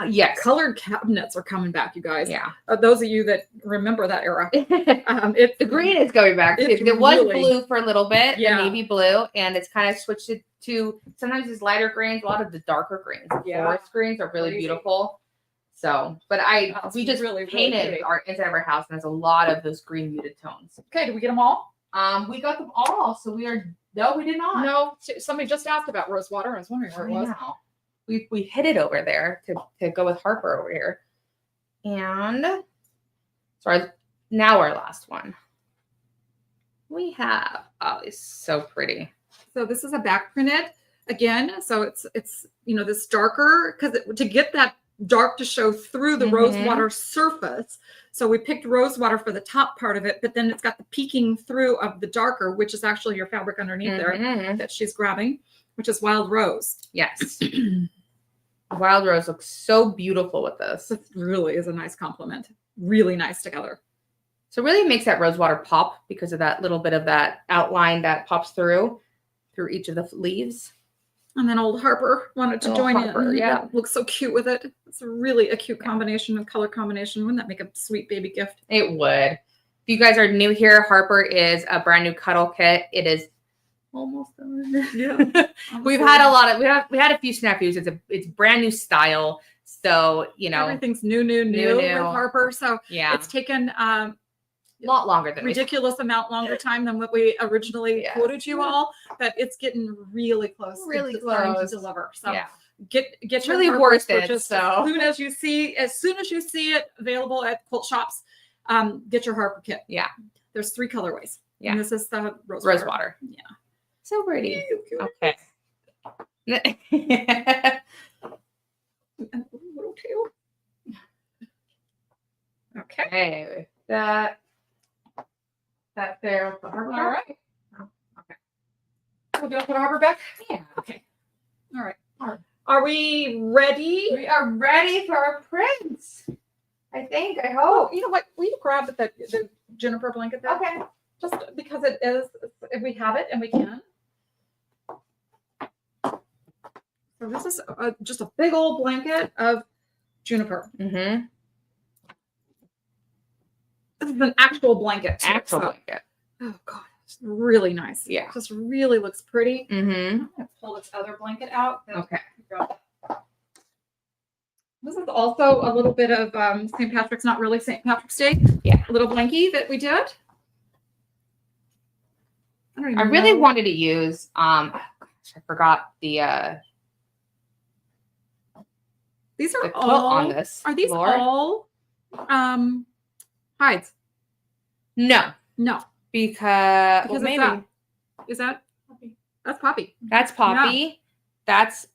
Speaker 1: Yes.
Speaker 2: Colored cabinets are coming back, you guys.
Speaker 1: Yeah.
Speaker 2: Those of you that remember that era.
Speaker 1: The green is going back. It was blue for a little bit,
Speaker 2: yeah.
Speaker 1: the navy blue, and it's kind of switched it to sometimes these lighter greens, a lot of the darker greens.
Speaker 2: Yeah.
Speaker 1: Forest greens are really beautiful. So, but we just really painted our inside of our house, and there's a lot of those green muted tones.
Speaker 2: Okay, did we get them all?
Speaker 1: We got them all. So we did not.
Speaker 2: No, somebody just asked about rose water. I was wondering where it was.
Speaker 1: We hid it over there to go with Harper over here. And so now our last one. We have, it's so pretty.
Speaker 2: So this is a back printed again. So it's this darker because to get that dark to show through the rose water surface. So we picked rose water for the top part of it, but then it's got the peeking through of the darker, which is actually your fabric underneath there that she's grabbing, which is wild rose.
Speaker 1: Yes. Wild rose looks so beautiful with this.
Speaker 2: It really is a nice compliment. Really nice together.
Speaker 1: So it really makes that rose water pop because of that little bit of that outline that pops through each of the leaves.
Speaker 2: And then old Harper wanted to join in.
Speaker 1: Yeah.
Speaker 2: It looks so cute with it. It's really a cute combination of color combination. Wouldn't that make a sweet baby gift?
Speaker 1: It would. If you guys are new here, Harper is a brand new cuddle kit. It is almost done.
Speaker 2: Yeah.
Speaker 1: We've had a lot of we had a few snafus. It's brand new style. So,
Speaker 2: everything's new with Harper. So
Speaker 1: yeah,
Speaker 2: it's taken
Speaker 1: a lot longer than
Speaker 2: ridiculous amount longer time than what we originally quoted you all, but it's getting really close.
Speaker 1: Really
Speaker 2: to
Speaker 1: close
Speaker 2: to deliver. So
Speaker 1: yeah.
Speaker 2: Get your
Speaker 1: really
Speaker 2: Harper
Speaker 1: worth it.
Speaker 2: Just
Speaker 1: so
Speaker 2: as soon as you see it available at quilt shops, get your Harper kit.
Speaker 1: Yeah.
Speaker 2: There's 3 colorways.
Speaker 1: Yeah.
Speaker 2: And this is the rose
Speaker 1: water.
Speaker 2: Yeah.
Speaker 1: So pretty. Okay.
Speaker 2: And a little tail.
Speaker 1: Okay. That there.
Speaker 2: All right. Oh, okay. We'll put Harper back?
Speaker 1: Yeah.
Speaker 2: Okay. All right. Are we ready?
Speaker 1: We are ready for our prints. I think. I hope.
Speaker 2: Oh, you know what? Will you grab the Juniper blanket there?
Speaker 1: Okay.
Speaker 2: Just because it is, if we have it and we can. So this is just a big old blanket of Juniper.
Speaker 1: Mm-hmm.
Speaker 2: This is an actual blanket.
Speaker 1: Blanket.
Speaker 2: Oh God, it's really nice.
Speaker 1: Yeah.
Speaker 2: It just really looks pretty.
Speaker 1: Mm-hmm.
Speaker 2: I'm gonna pull this other blanket out.
Speaker 1: Okay.
Speaker 2: This is also a little bit of St. Patrick's, not really St. Patrick's Day.
Speaker 1: Yeah.
Speaker 2: A little blankie that we did.
Speaker 1: I really wanted to use I forgot the
Speaker 2: these are
Speaker 1: the quilt
Speaker 2: all
Speaker 1: on this.
Speaker 2: Are these
Speaker 1: Laura?
Speaker 2: all hides?
Speaker 1: No,
Speaker 2: Because
Speaker 1: because well, maybe
Speaker 2: is that Poppy? That's Poppy.
Speaker 1: that's Poppy. that's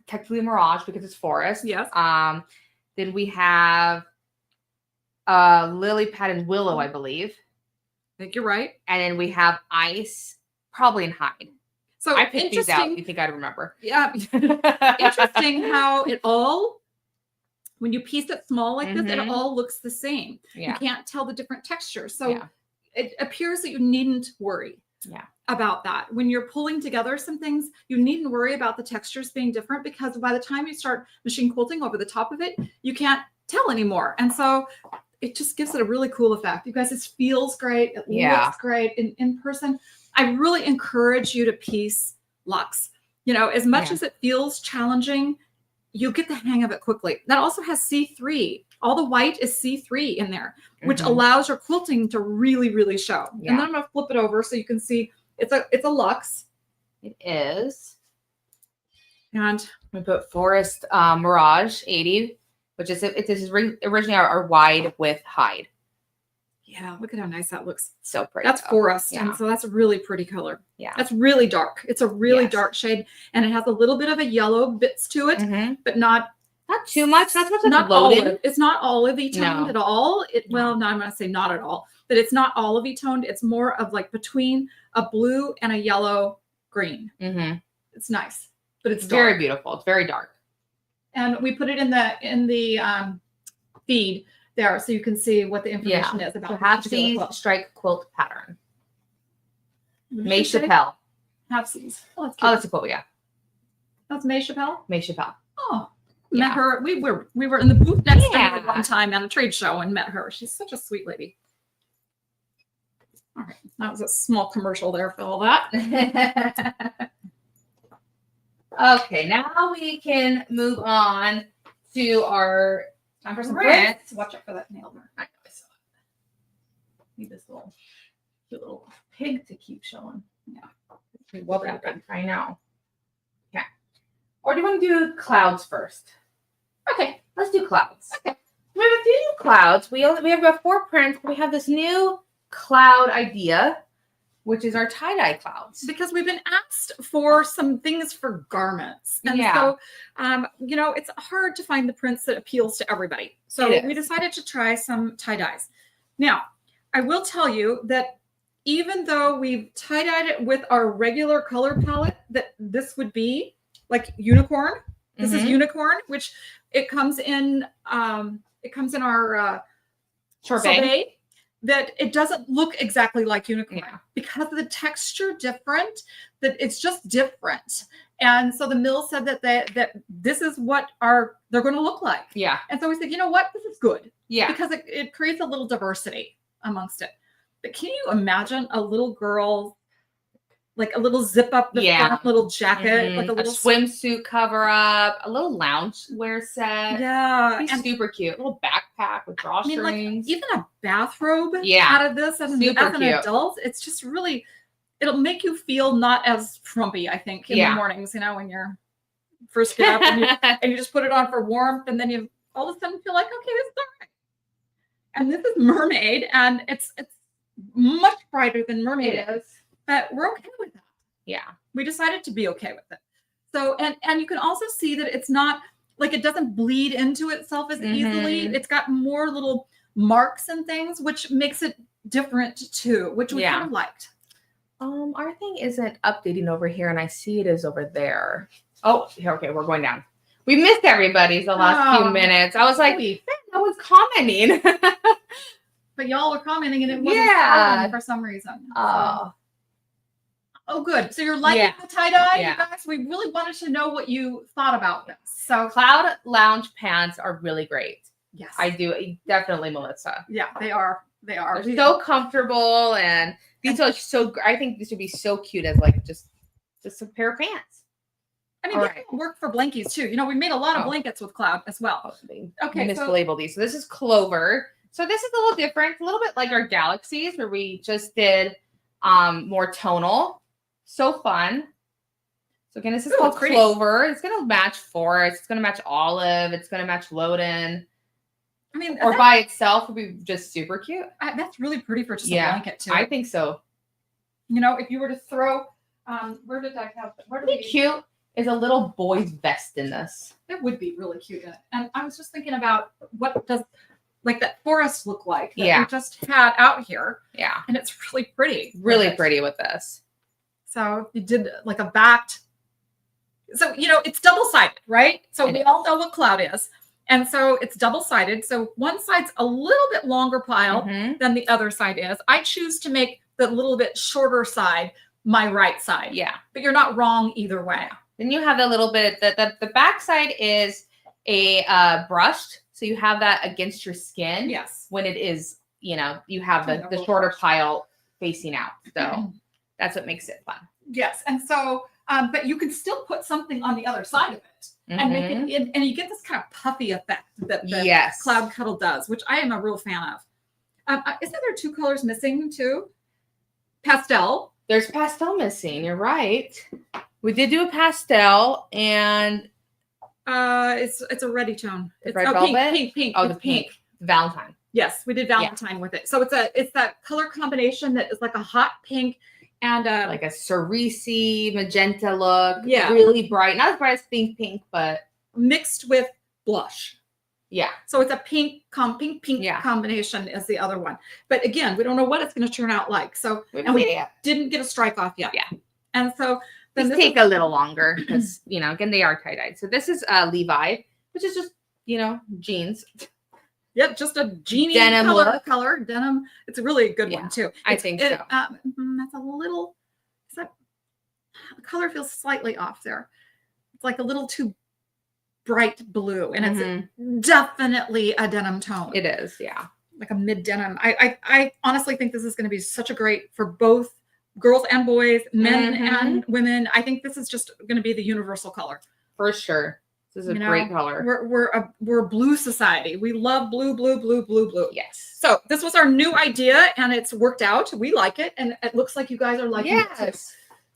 Speaker 1: technically Mirage because it's forest.
Speaker 2: Yes.
Speaker 1: Then we have Lily Pad and Willow, I believe.
Speaker 2: I think you're right.
Speaker 1: And then we have Ice, probably in Hide.
Speaker 2: So
Speaker 1: I picked these out. You think I'd remember?
Speaker 2: Yeah. Interesting how it all, when you piece it small like this, it all looks the same.
Speaker 1: Yeah.
Speaker 2: You can't tell the different textures. So it appears that you needn't worry about that. When you're pulling together some things, you needn't worry about the textures being different, because by the time you start machine quilting over the top of it, you can't tell anymore. And so it just gives it a really cool effect. You guys, this feels great. It looks great in person. I really encourage you to piece Luxe. You know, as much as it feels challenging, you'll get the hang of it quickly. That also has C3. All the white is C3 in there, which allows your quilting to really, really show. And then I'm going to flip it over so you can see it's a Luxe.
Speaker 1: It is.
Speaker 2: And
Speaker 1: we put Forest Mirage 80, which is this is originally our wide with Hide.
Speaker 2: Yeah, look at how nice that looks.
Speaker 1: So pretty.
Speaker 2: That's forest. And so that's a really pretty color.
Speaker 1: Yeah.
Speaker 2: That's really dark. It's a really dark shade. And it has a little bit of a yellow bits to it, but not
Speaker 1: too much. Not too much.
Speaker 2: Not
Speaker 1: loaded.
Speaker 2: olive. It's not olivey toned at all. Well, no, I'm going to say not at all. But it's not olivey toned. It's more of like between a blue and a yellow green. It's nice, but it's
Speaker 1: very beautiful. It's very dark.
Speaker 2: And we put it in the feed there, so you can see what the information is about.
Speaker 1: So half C's strike quilt pattern. May
Speaker 2: Chappelle.
Speaker 1: Chappelle.
Speaker 2: Half C's. Oh,
Speaker 1: that's a quote. Yeah.
Speaker 2: That's May Chappelle.
Speaker 1: May Chappelle.
Speaker 2: Oh, met her. We were in the booth next to her one time at a trade show and met her. She's such a sweet lady. All right, that was a small commercial there for all that.
Speaker 1: Okay, now we can move on to our
Speaker 2: time for some prints. Watch out for that nail there.
Speaker 1: I know I saw it. Need this little cute little pig to keep showing. Yeah. Well, I know. Okay. Or do you want to do clouds first? Okay, let's do clouds. Okay. We have a few new clouds. We have about 4 prints. We have this new cloud idea, which is our tie-dye clouds.
Speaker 2: Because we've been asked for some things for garments. And so, you know, it's hard to find the prints that appeals to everybody. So we decided to try some tie-dyes. Now, I will tell you that even though we've tie-dyed it with our regular color palette, that this would be like unicorn. This is unicorn, which it comes in our sorbet. That it doesn't look exactly like unicorn because of the texture different, that it's just different. And so the mill said that this is what they're going to look like. Yeah. And so we said, you know what, this is good. Yeah. Because it creates a little diversity amongst it. But can you imagine a little girl, like a little zip up the front little jacket, like a little
Speaker 1: swimsuit cover up, a little lounge wear set.
Speaker 2: Yeah.
Speaker 1: And super cute. A little backpack with drawstrings.
Speaker 2: Like even a bathrobe out of this as an adult. It's just really, it'll make you feel not as frumpy, I think, in the mornings, you know, when you're first get up and you just put it on for warmth, and then you all of a sudden feel like, okay, this is all right. And this is Mermaid, and it's much brighter than Mermaid is. But we're okay with that. Yeah. We decided to be okay with it. So, and you can also see that it's not like it doesn't bleed into itself as easily. It's got more little marks and things, which makes it different too, which we kind of liked.
Speaker 1: Our thing isn't updating over here, and I see it is over there. Oh, okay, we're going down. We missed everybody the last few minutes. I was like, no one's commenting.
Speaker 2: But y'all were commenting, and it wasn't for some reason.
Speaker 1: Oh.
Speaker 2: Oh, good. So you're liking the tie-dye, you guys? We really wanted to know what you thought about this. So
Speaker 1: cloud lounge pants are really great.
Speaker 2: Yes.
Speaker 1: I do. Definitely, Melissa.
Speaker 2: Yeah, they are. They are.
Speaker 1: They're so comfortable, and these are so, I think this would be so cute as like just a pair of pants.
Speaker 2: I mean, they work for blankies too. You know, we made a lot of blankets with cloud as well.
Speaker 1: Okay. Mislabeled these. So this is Clover. So this is a little different, a little bit like our Galaxies, where we just did more tonal. So fun. So again, this is called Clover. It's going to match Forest. It's going to match Olive. It's going to match Loden.
Speaker 2: I mean,
Speaker 1: or by itself would be just super cute.
Speaker 2: That's really pretty for just a blanket too.
Speaker 1: I think so.
Speaker 2: You know, if you were to throw, where did I have?
Speaker 1: Where did cute? is a little boy's vest in this.
Speaker 2: It would be really cute. And I was just thinking about what does like that forest look like that we just had out here.
Speaker 1: Yeah.
Speaker 2: And it's really pretty.
Speaker 1: Really pretty with this.
Speaker 2: So you did like a backed. So, you know, it's double-sided, right? So we all know what cloud is. And so it's double-sided. So one side's a little bit longer pile than the other side is. I choose to make the little bit shorter side my right side.
Speaker 1: Yeah.
Speaker 2: But you're not wrong either way.
Speaker 1: Then you have a little bit, the back side is a brushed. So you have that against your skin.
Speaker 2: Yes.
Speaker 1: When it is, you know, you have the shorter pile facing out. So that's what makes it fun.
Speaker 2: Yes. And so, but you can still put something on the other side of it and make it, and you get this kind of puffy effect that the Cloud Cuddle does, which I am a real fan of. Isn't there 2 colors missing too? Pastel.
Speaker 1: There's pastel missing. You're right. We did do a pastel and
Speaker 2: it's a reddy tone. It's
Speaker 1: red velvet?
Speaker 2: Pink.
Speaker 1: Oh, the pink. Valentine.
Speaker 2: Yes, we did Valentine with it. So it's that color combination that is like a hot pink and
Speaker 1: like a cerise magenta look.
Speaker 2: Yeah.
Speaker 1: Really bright. Not as bright as pink, but
Speaker 2: mixed with blush.
Speaker 1: Yeah.
Speaker 2: So it's a pink combination is the other one. But again, we don't know what it's going to turn out like. So and we didn't get a strike off yet.
Speaker 1: Yeah.
Speaker 2: And so
Speaker 1: then this take a little longer because, you know, again, they are tie-dyed. So this is Levi, which is just, you know, jeans.
Speaker 2: Yep, just a jeany
Speaker 1: denim
Speaker 2: color denim. It's a really good one too.
Speaker 1: I think so.
Speaker 2: That's a little. The color feels slightly off there. It's like a little too bright blue, and it's definitely a denim tone.
Speaker 1: It is, yeah,
Speaker 2: like a mid denim. I honestly think this is going to be such a great for both girls and boys, men and women. I think this is just going to be the universal color
Speaker 1: for sure. This is a great color.
Speaker 2: We're a blue society. We love blue.
Speaker 1: Yes.
Speaker 2: So this was our new idea, and it's worked out. We like it, and it looks like you guys are liking it too.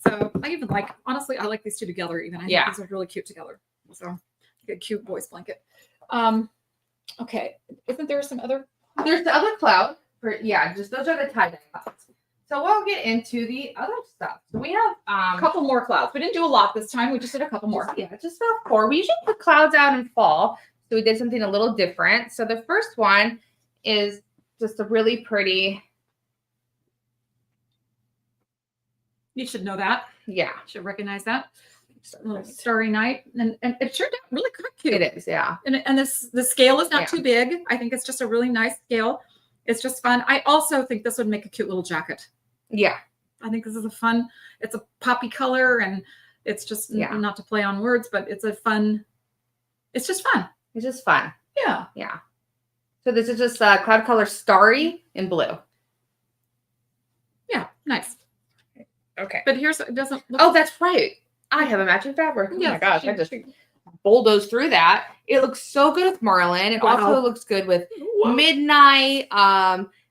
Speaker 2: So I even honestly, I like these two together. Even I think these are really cute together. So a cute boys blanket. Okay, isn't there some other?
Speaker 1: There's the other cloud. Just those are the tie-dye clouds. So we'll get into the other stuff. So we have
Speaker 2: a couple more clouds. We didn't do a lot this time. We just did a couple more.
Speaker 1: Just about 4. We usually put clouds out in fall. So we did something a little different. So the first one is just a really pretty.
Speaker 2: You should know that.
Speaker 1: Yeah.
Speaker 2: You should recognize that. A little starry night. And it turned out really cute.
Speaker 1: It is, yeah.
Speaker 2: And the scale is not too big. I think it's just a really nice scale. It's just fun. I also think this would make a cute little jacket.
Speaker 1: Yeah.
Speaker 2: I think this is it's a poppy color, and it's just not to play on words, but it's just fun.
Speaker 1: It's just fun.
Speaker 2: Yeah.
Speaker 1: Yeah. So this is just cloud color starry in blue.
Speaker 2: Yeah. Nice.
Speaker 1: Okay.
Speaker 2: But it doesn't look.
Speaker 1: Oh, that's right. I have a matching fabric. Oh my gosh. I just bulldozed through that. It looks so good with Marlin. It also looks good with Midnight.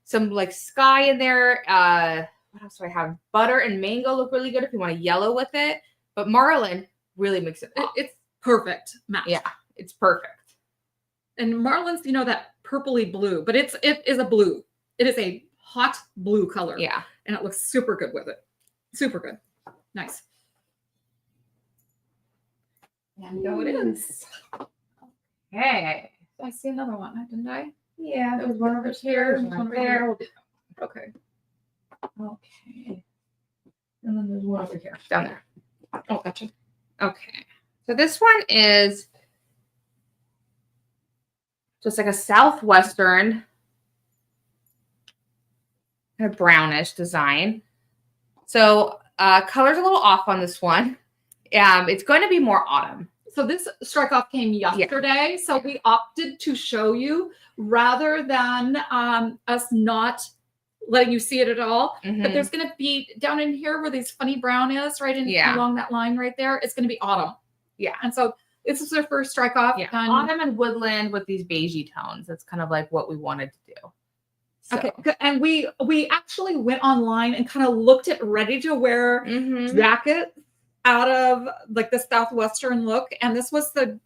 Speaker 1: Some like sky in there. What else do I have? Butter and mango look really good if you want to yellow with it. But Marlin really makes it pop.
Speaker 2: It's perfect match.
Speaker 1: Yeah, it's perfect.
Speaker 2: And Marlin's, that purpley blue, but it is a blue. It is a hot blue color.
Speaker 1: Yeah.
Speaker 2: And it looks super good with it. Super good. Nice. And go it is.
Speaker 1: Okay.
Speaker 2: I see another one, didn't I?
Speaker 1: Yeah.
Speaker 2: There was one over here. One there. Okay.
Speaker 1: Okay. And then there's one over here. Down there.
Speaker 2: Oh, gotcha.
Speaker 1: Okay. So this one is just like a southwestern kind of brownish design. So color's a little off on this one. It's going to be more autumn.
Speaker 2: So this strike off came yesterday. So we opted to show you rather than us not letting you see it at all. But there's going to be down in here where these funny brown is, right in along that line right there. It's going to be autumn. Yeah. And so this is their first strike off.
Speaker 1: Yeah. Autumn and woodland with these beigey tones. That's kind of like what we wanted to do. So.
Speaker 2: Okay. And we actually went online and kind of looked at ready to wear jackets out of like the southwestern look, and this was the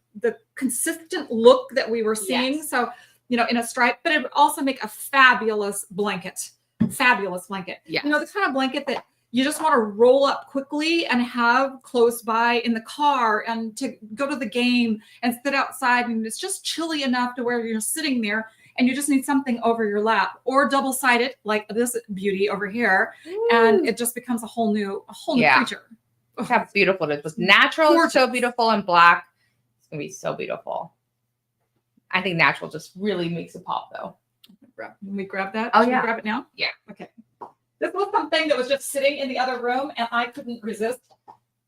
Speaker 2: consistent look that we were seeing. Yes. So in a stripe, but it would also make a fabulous blanket. Yeah, the kind of blanket that you just want to roll up quickly and have close by in the car and to go to the game and sit outside. And it's just chilly enough to where you're sitting there and you just need something over your lap, or double-sided like this beauty over here.
Speaker 1: Ooh.
Speaker 2: And it just becomes a whole new creature.
Speaker 1: Look how beautiful it is. With natural, it's so beautiful, and black, it's gonna be so beautiful. I think natural just really makes it pop, though.
Speaker 2: Can we grab that?
Speaker 1: Oh,
Speaker 2: Should
Speaker 1: yeah.
Speaker 2: we grab it now?
Speaker 1: Yeah.
Speaker 2: Okay. This was something that was just sitting in the other room, and I couldn't resist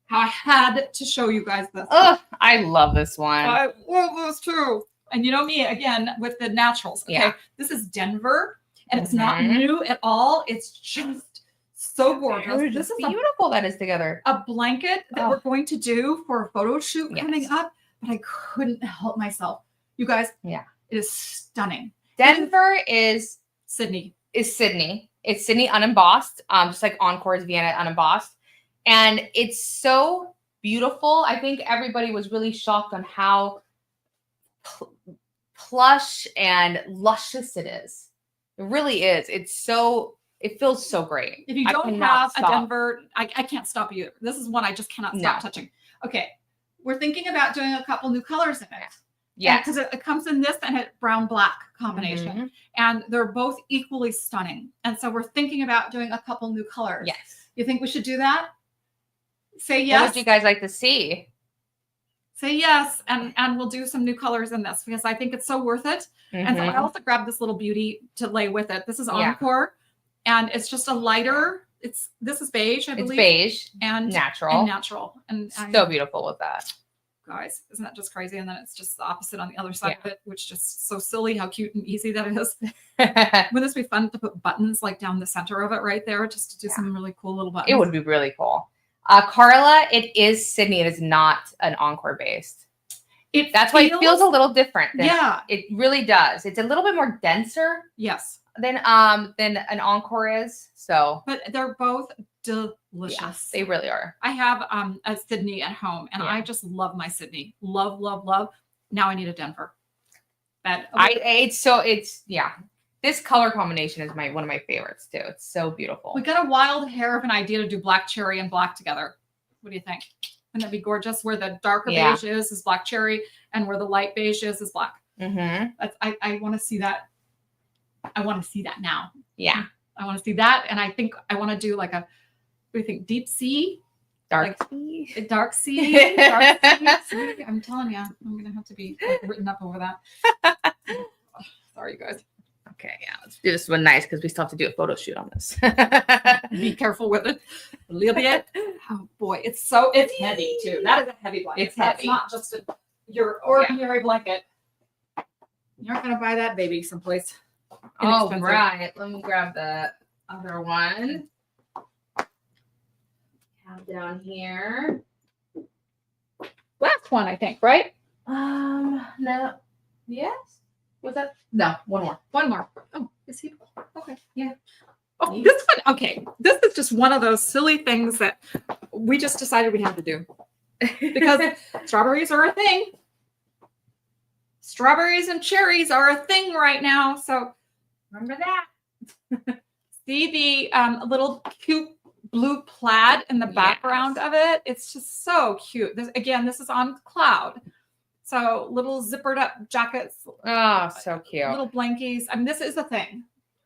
Speaker 2: how I had to show you guys this.
Speaker 1: Oh, I love this one.
Speaker 2: I love this too. And you know me, again, with the naturals. Okay.
Speaker 1: Yeah.
Speaker 2: This is Denver, and it's not new at all. It's just so gorgeous. This is
Speaker 1: beautiful that is together.
Speaker 2: a blanket that we're going to do for a photo shoot coming
Speaker 1: Yes.
Speaker 2: up, but I couldn't help myself. You guys,
Speaker 1: Yeah.
Speaker 2: it is stunning.
Speaker 1: Denver is
Speaker 2: Sydney.
Speaker 1: Sydney. It's Sydney unembossed, just like Encore is Vienna unembossed. And it's so beautiful. I think everybody was really shocked on how plush and luscious it is. It really is. It feels so great.
Speaker 2: If you
Speaker 1: I
Speaker 2: don't
Speaker 1: cannot
Speaker 2: have a Denver, I can't stop you. This is one I just cannot stop touching. Okay. We're thinking about doing a couple new colors in it.
Speaker 1: Yeah.
Speaker 2: Because it comes in this and a brown black combination. And they're both equally stunning. And so we're thinking about doing a couple new colors.
Speaker 1: Yes.
Speaker 2: You think we should do that? Say yes.
Speaker 1: What would you guys like to see?
Speaker 2: Say yes. And we'll do some new colors in this because I think it's so worth it. And so I also grabbed this little beauty to lay with it. This is Encore. And it's just a lighter. This is beige, I believe.
Speaker 1: It's beige
Speaker 2: and
Speaker 1: natural.
Speaker 2: And
Speaker 1: so beautiful with that.
Speaker 2: Guys, isn't that just crazy? And then it's just the opposite on the other side of it, which is just so silly how cute and easy that is. Wouldn't this be fun to put buttons like down the center of it right there, just to do some really cool little buttons?
Speaker 1: It would be really cool. Carla, it is Sydney. It is not an Encore based. That's why it feels a little different. It really does. It's a little bit more denser.
Speaker 2: Yes.
Speaker 1: Than an Encore is. So,
Speaker 2: but they're both delicious.
Speaker 1: Yes, they really are.
Speaker 2: I have a Sydney at home, and I just love my Sydney. Love, love, love. Now I need a Denver. This color combination is one of my favorites too. It's so beautiful. We got a wild hair of an idea to do black cherry and black together. What do you think? Wouldn't that be gorgeous? Where the darker beige is black cherry, and where the light beige is black. I want to see that. I want to see that now.
Speaker 1: Yeah.
Speaker 2: I want to see that. And I think I want to do like what do you think? Deep sea?
Speaker 1: Dark sea?
Speaker 2: Dark sea? Dark sea? I'm telling you, I'm going to have to be written up over that. Sorry, you guys.
Speaker 1: Okay, yeah. Let's do this one nice because we still have to do a photo shoot on this.
Speaker 2: Be careful with it. A little bit. Oh, boy. It's heavy, too. That is a heavy blanket.
Speaker 1: It's heavy.
Speaker 2: That's not just your ordinary blanket. You're not going to buy that baby someplace.
Speaker 1: Oh, right. Let me grab the other one. Have down here.
Speaker 2: Last one, I think, right?
Speaker 1: No. Yes. Was that? No, one more.
Speaker 2: One more. Oh, is he? Okay. Yeah. Oh, this one. Okay. This is just one of those silly things that we just decided we had to do because strawberries are a thing. Strawberries and cherries are a thing right now. So remember that. See the little cute blue plaid in the background of it? It's just so cute. This is on cloud. So little zippered up jackets.
Speaker 1: Oh, so cute.
Speaker 2: Little blankies. I mean, this is a thing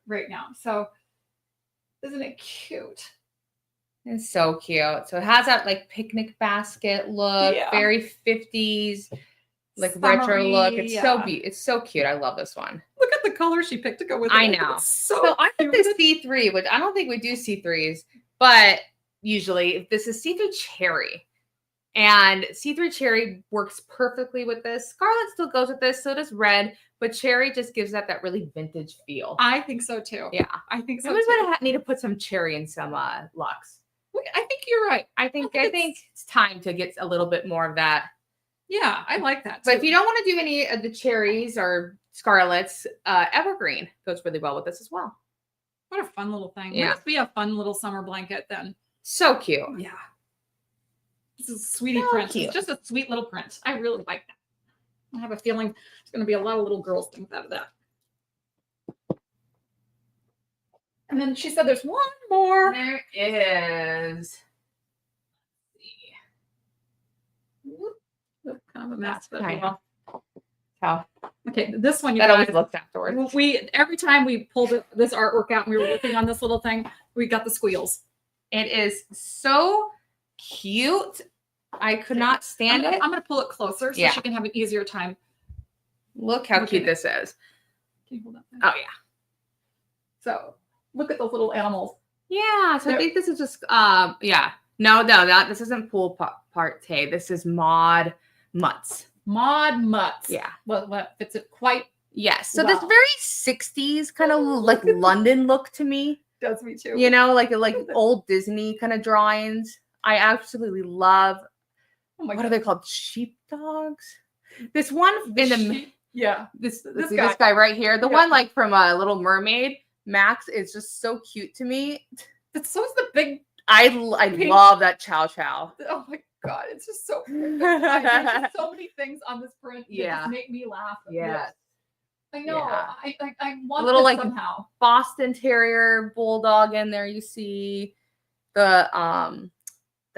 Speaker 2: right now. So isn't it cute?
Speaker 1: It's so cute. So it has that like picnic basket look, very 50s. Like summery, retro look. It's so cute. I love this one.
Speaker 2: Look at the color she picked to go with it.
Speaker 1: I know. So I think this C3, which I don't think we do C3s, but usually this is C3 cherry. And C3 cherry works perfectly with this. Scarlet still goes with this, so does red, but cherry just gives that really vintage feel.
Speaker 2: I think so too.
Speaker 1: Yeah.
Speaker 2: I think so.
Speaker 1: I always need to put some cherry in some Luxe.
Speaker 2: I think you're right.
Speaker 1: I think it's time to get a little bit more of that.
Speaker 2: Yeah, I like that too.
Speaker 1: But if you don't want to do any of the cherries or scarlets, evergreen goes really well with this as well.
Speaker 2: What a fun little thing.
Speaker 1: Yeah.
Speaker 2: Must be a fun little summer blanket then.
Speaker 1: So cute.
Speaker 2: Yeah. This is a sweetie print. Cute. It's just a sweet little print. I really like that. I have a feeling there's going to be a lot of little girls think out of that. And then she said there's one more.
Speaker 1: There is.
Speaker 2: Kind of a mess, but
Speaker 1: I
Speaker 2: well.
Speaker 1: How
Speaker 2: Okay, this one you
Speaker 1: that always
Speaker 2: guys.
Speaker 1: looks afterwards.
Speaker 2: We every time we pulled this artwork out and we were working on this little thing, we got the squeals.
Speaker 1: It is so cute. I could not stand it.
Speaker 2: I'm going to pull it closer so she can have an easier time.
Speaker 1: Look how cute this is.
Speaker 2: Can you hold that?
Speaker 1: Oh yeah.
Speaker 2: So look at those little animals.
Speaker 1: Yeah. So I think this is just yeah. No, this isn't pool party. This is Maud Mutts.
Speaker 2: Maud Mutts.
Speaker 1: Yeah.
Speaker 2: Well, fits it quite.
Speaker 1: Yes. So this very 60s kind of like London look to me.
Speaker 2: Does me too.
Speaker 1: You know, like old Disney kind of drawings. I absolutely love. What are they called? Sheepdogs. This one in the this guy right here. The one like from Little Mermaid. Max is just so cute to me.
Speaker 2: But so is the big.
Speaker 1: I love that Chow Chow.
Speaker 2: Oh my God, it's just so pretty. There's so many things on this print that just make me laugh.
Speaker 1: Yeah.
Speaker 2: I know. Yeah. I want
Speaker 1: a little
Speaker 2: this
Speaker 1: like
Speaker 2: somehow.
Speaker 1: Boston Terrier bulldog in there. You see the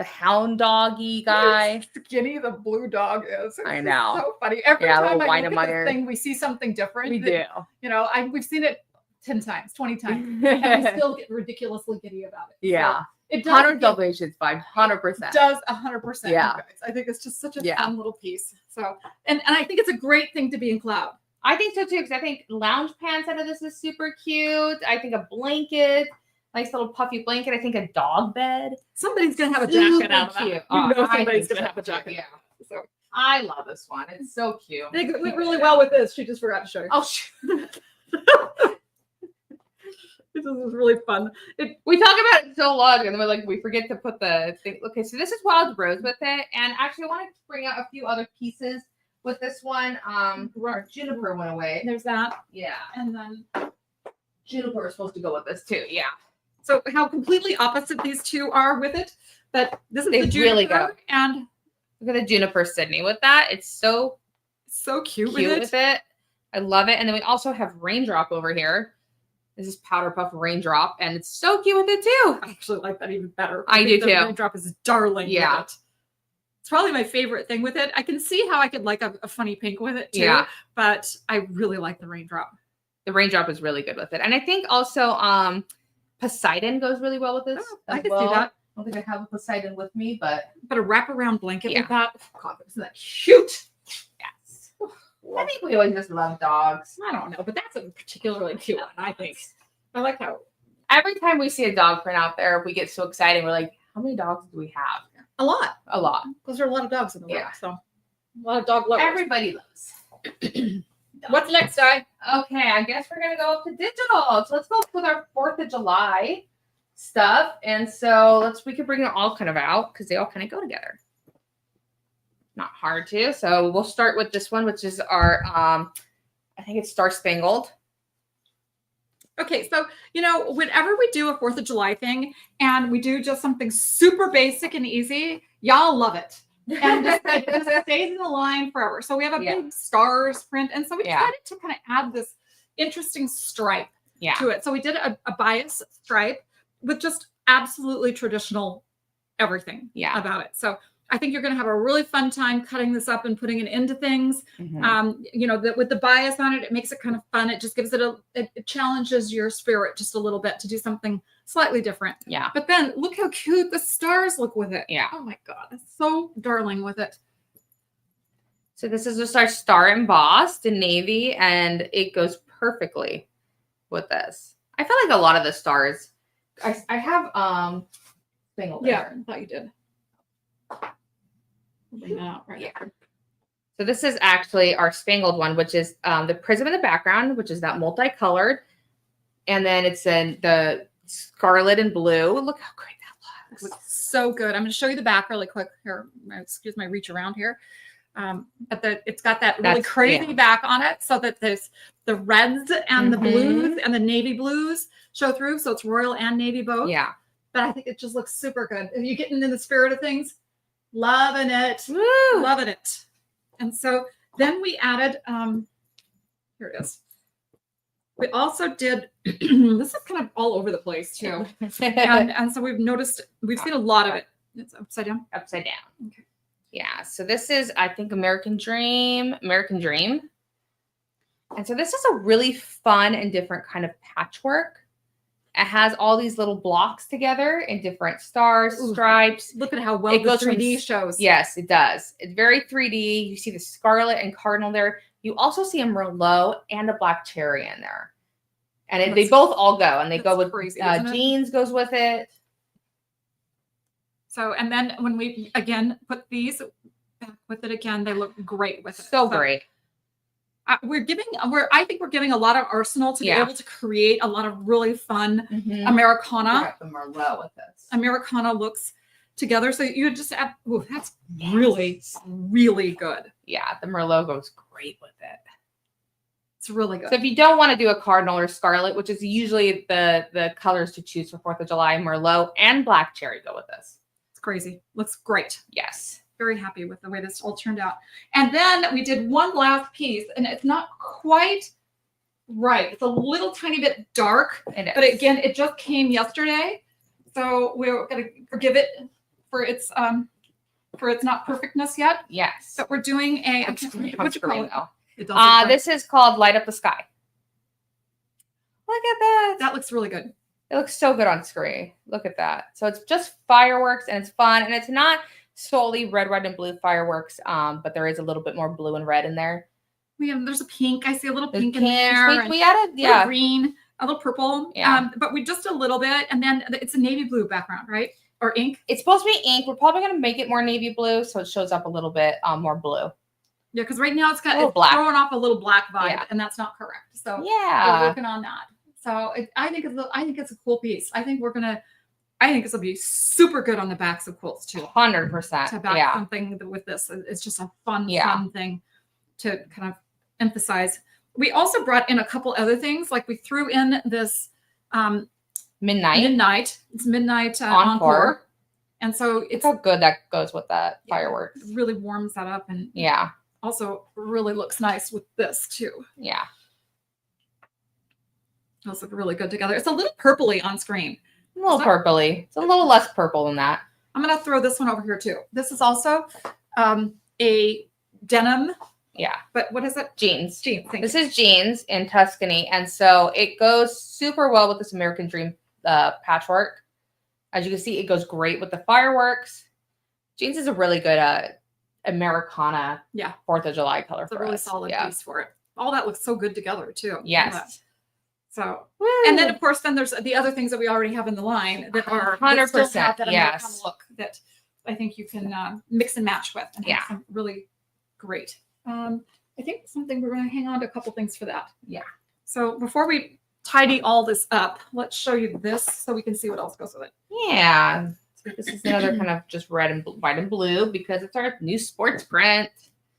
Speaker 1: hound doggy guy.
Speaker 2: Skinny the blue dog is.
Speaker 1: I know.
Speaker 2: So funny. Every time I look at
Speaker 1: this
Speaker 2: thing, we see something different.
Speaker 1: We do.
Speaker 2: You know, we've seen it 10 times, 20 times, and we still get ridiculously giddy about it.
Speaker 1: Yeah.
Speaker 2: So it does.
Speaker 1: 100 Dalmatians vibe, 100%.
Speaker 2: Does 100%.
Speaker 1: Yeah.
Speaker 2: Guys. I think it's just such a fun little piece. So, and I think it's a great thing to be in cloud.
Speaker 1: I think so too, because I think lounge pants out of this is super cute. I think a blanket, nice little puffy blanket. I think a dog bed.
Speaker 2: Somebody's gonna have a jacket out of that.
Speaker 1: Cute.
Speaker 2: You know somebody's gonna have a jacket.
Speaker 1: Yeah. So I love this one. It's so cute.
Speaker 2: They went really well with this. She just forgot to show you.
Speaker 1: Oh, shoot.
Speaker 2: This was really fun.
Speaker 1: We talk about it so long, and then we forget to put the thing. Okay, so this is Wild Rose with it, and actually, I want to bring out a few other pieces with this one. Our Juniper went away.
Speaker 2: There's that.
Speaker 1: Yeah,
Speaker 2: and then
Speaker 1: Juniper is supposed to go with this too. Yeah.
Speaker 2: So how completely opposite these two are with it, but this is the Juniper,
Speaker 1: really go.
Speaker 2: And
Speaker 1: look at the Juniper Sydney with that. It's so
Speaker 2: cute
Speaker 1: with it. I love it. And then we also have Raindrop over here. This is Powder Puff Raindrop, and it's so cute with it too.
Speaker 2: I actually like that even better.
Speaker 1: I do too.
Speaker 2: Raindrop is darling. Yeah. With it. It's probably my favorite thing with it. I can see how I could like a funny pink with it too. Yeah. But I really like the Raindrop.
Speaker 1: The Raindrop is really good with it. And I think also Poseidon goes really well with this.
Speaker 2: I can see that.
Speaker 1: I don't think I have a Poseidon with me, but
Speaker 2: a wraparound blanket with that.
Speaker 1: God, isn't that cute? Yes. I think we always just love dogs.
Speaker 2: I don't know, but that's a particularly cute one, I think. I like how
Speaker 1: every time we see a dog print out there, we get so excited. We're like, how many dogs do we have?
Speaker 2: A lot.
Speaker 1: A lot.
Speaker 2: Because there are a lot of dogs in the world. So a lot of dog lovers.
Speaker 1: Everybody loves.
Speaker 2: What's next, Di?
Speaker 1: Okay, I guess we're gonna go up to digital. So let's go with our 4th of July stuff. And so we could bring them all kind of out because they all kind of go together. Not hard to. So we'll start with this one, which is our I think it's Star Spangled.
Speaker 2: Okay, so whenever we do a 4th of July thing and we do just something super basic and easy, y'all love it. And it just stays in the line forever. So we have a big stars print. And so we decided to kind of add this interesting stripe to it. So we did a bias stripe with just absolutely traditional everything about it. So I think you're going to have a really fun time cutting this up and putting it into things. Mm-hmm. With the bias on it, it makes it kind of fun. It just gives it it challenges your spirit just a little bit to do something slightly different. Yeah. But then look how cute the stars look with it. Yeah. Oh my God. It's so darling with it.
Speaker 1: So this is just our star embossed in navy, and it goes perfectly with this. I feel like a lot of the stars, I have spangled.
Speaker 2: Yeah, I thought you did. Bring that out right there.
Speaker 1: So this is actually our spangled one, which is the prism in the background, which is that multicolored. And then it's in the scarlet and blue. Look how great that looks.
Speaker 2: So good. I'm going to show you the back really quick here. Excuse my reach around here. But it's got that really crazy back on it, so that there's the reds and the blues and the navy blues show through. So it's royal and navy both. Yeah. But I think it just looks super good. Are you getting in the spirit of things? Loving it. Woo! Loving it. And so then we added, here it is. We also did, this is kind of all over the place too. And so we've seen a lot of it. It's upside down.
Speaker 1: Upside down.
Speaker 2: Okay.
Speaker 1: Yeah. So this is, I think, American Dream. And so this is a really fun and different kind of patchwork. It has all these little blocks together in different stars, stripes.
Speaker 2: Look at how well
Speaker 1: it goes
Speaker 2: 3D shows.
Speaker 1: Yes, it does. It's very 3D. You see the scarlet and cardinal there. You also see a Merlot and a black cherry in there. And they both all go. And they go with
Speaker 2: crazy,
Speaker 1: jeans goes with it.
Speaker 2: So, and then when we, again, put these back with it again, they look great with it.
Speaker 1: So great.
Speaker 2: I think we're giving a lot of arsenal to be able to create a lot of really fun Americana.
Speaker 1: The Merlot with this.
Speaker 2: Americana looks together. So you just have, that's really, really good.
Speaker 1: Yeah, the Merlot goes great with it.
Speaker 2: It's really good.
Speaker 1: So if you don't want to do a cardinal or scarlet, which is usually the colors to choose for 4th of July, Merlot and black cherry go with this.
Speaker 2: It's crazy. Looks great.
Speaker 1: Yes.
Speaker 2: Very happy with the way this all turned out. And then we did one last piece, and it's not quite right. It's a little tiny bit dark.
Speaker 1: It is.
Speaker 2: But again, it just came yesterday. So we're going to forgive it for its not perfectness yet.
Speaker 1: Yes.
Speaker 2: But we're doing a
Speaker 1: what you call
Speaker 2: it?
Speaker 1: This is called Light Up the Sky. Look at that.
Speaker 2: That looks really good.
Speaker 1: It looks so good on screen. Look at that. So it's just fireworks and it's fun, and it's not solely red, white, and blue fireworks, but there is a little bit more blue and red in there.
Speaker 2: There's a pink. I see a little pink in there.
Speaker 1: We added,
Speaker 2: a green, a little purple.
Speaker 1: Yeah.
Speaker 2: But we just a little bit, and then it's a navy blue background, right? Or ink.
Speaker 1: It's supposed to be ink. We're probably going to make it more navy blue, so it shows up a little bit more blue.
Speaker 2: Yeah, because right now it's
Speaker 1: black.
Speaker 2: throwing off a little black vibe, and that's not correct. So we're working on that. So I think it's a cool piece. I think this will be super good on the backs of quilts too.
Speaker 1: 100%.
Speaker 2: To back something with this, it's just a fun thing to kind of emphasize. We also brought in a couple other things, like we threw in this midnight. It's midnight encore, and so it's
Speaker 1: how good that goes with that fireworks.
Speaker 2: It really warms that up, and also really looks nice with this too.
Speaker 1: Yeah,
Speaker 2: those look really good together. It's a little purpley on screen.
Speaker 1: A little purpley. It's a little less purple than that.
Speaker 2: I'm going to throw this one over here too. This is also a denim.
Speaker 1: Yeah.
Speaker 2: But what is it?
Speaker 1: Jeans. This is jeans in Tuscany. And so it goes super well with this American Dream patchwork. As you can see, it goes great with the fireworks. Jeans is a really good Americana 4th of July color
Speaker 2: it's
Speaker 1: for us.
Speaker 2: It's a really solid piece for it. All that looks so good together too.
Speaker 1: Yes.
Speaker 2: So, and then of course, then there's the other things that we already have in the line that are
Speaker 1: 100%.
Speaker 2: That Americana look that I think you can mix and match with, and have some really great. I think something we're going to hang on to a couple things for that.
Speaker 1: Yeah.
Speaker 2: So before we tidy all this up, let's show you this so we can see what else goes with it.
Speaker 1: Yeah. So this is another kind of just red and white and blue because it's our new sports print.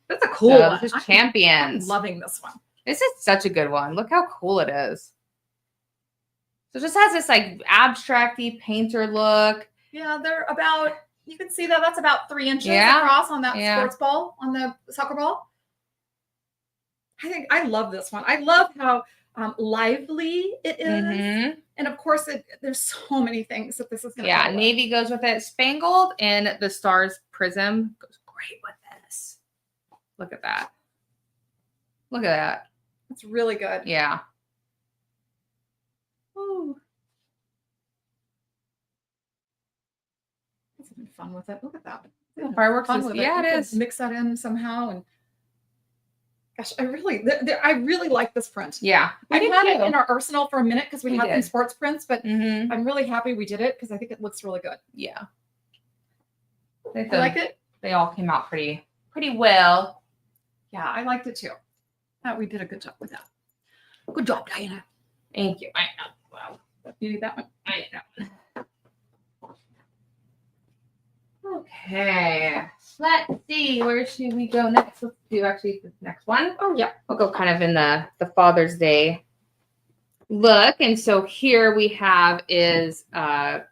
Speaker 2: That's a cool one.
Speaker 1: This is Champions.
Speaker 2: I'm loving this one.
Speaker 1: This is such a good one. Look how cool it is. So it just has this like abstracty painter look.
Speaker 2: Yeah, they're about, you can see that's about 3 inches across on that sports ball, on the soccer ball. I love this one. I love how lively it is. And of course, there's so many things that this is going to go with.
Speaker 1: Navy goes with it. Spangled and the stars prism goes great with this. Look at that. Look at that.
Speaker 2: It's really good.
Speaker 1: Yeah.
Speaker 2: Ooh. That's been fun with it. Look at that.
Speaker 1: Fireworks is, it is.
Speaker 2: Mix that in somehow, and gosh, I really like this print.
Speaker 1: Yeah,
Speaker 2: we had it in our arsenal for a minute because we had some sports prints, but
Speaker 1: I'm
Speaker 2: really happy we did it because I think it looks really good.
Speaker 1: Yeah,
Speaker 2: I like it.
Speaker 1: They all came out pretty well.
Speaker 2: Yeah, I liked it too. We did a good job with that. Good job, Diana.
Speaker 1: Thank you.
Speaker 2: Wow. You need that one?
Speaker 1: I need that one. Okay. Let's see. Where should we go next? Let's do actually the next one.
Speaker 2: Oh, yeah.
Speaker 1: We'll go kind of in the Father's Day look. And so here we have is
Speaker 2: I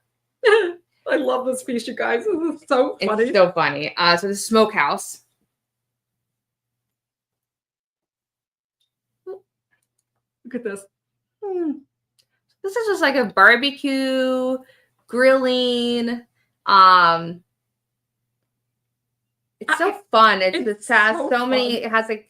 Speaker 2: love this piece, you guys. This is so funny.
Speaker 1: It's so funny. So the smokehouse.
Speaker 2: Look at this.
Speaker 1: This is just like a barbecue, grilling. It's so fun. It has so many. It has like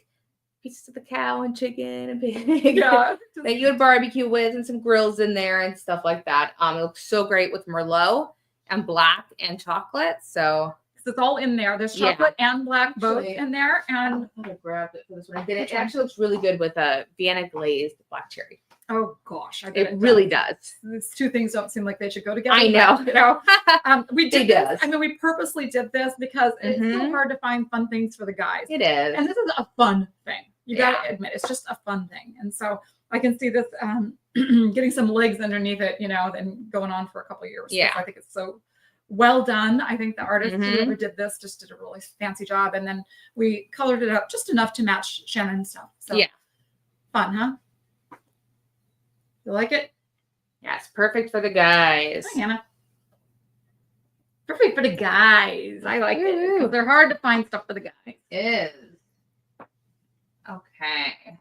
Speaker 1: pieces of the cow and chicken and pig that you would barbecue with, and some grills in there and stuff like that. It looks so great with Merlot and black and chocolate. So
Speaker 2: it's all in there. There's chocolate and black both in there. And
Speaker 1: I grabbed it for this one. I did it. It actually looks really good with a Vienna glazed black cherry.
Speaker 2: Oh gosh,
Speaker 1: it really does.
Speaker 2: These two things don't seem like they should go together.
Speaker 1: I know.
Speaker 2: But, we did this. I mean, we purposely did this because it's so hard to find fun things for the guys.
Speaker 1: It is,
Speaker 2: and this is a fun thing. You gotta admit, it's just a fun thing. And so I can see this getting some legs underneath it, and going on for a couple of years.
Speaker 1: Yeah,
Speaker 2: I think it's so well done. I think the artist whoever did this just did a really fancy job, and then we colored it up just enough to match Shannon's stuff. So fun, huh? You like it?
Speaker 1: Yeah, it's perfect for the guys.
Speaker 2: Hi, Hannah. Perfect for the guys. I like it because they're hard to find stuff for the guys.
Speaker 1: It is. Okay.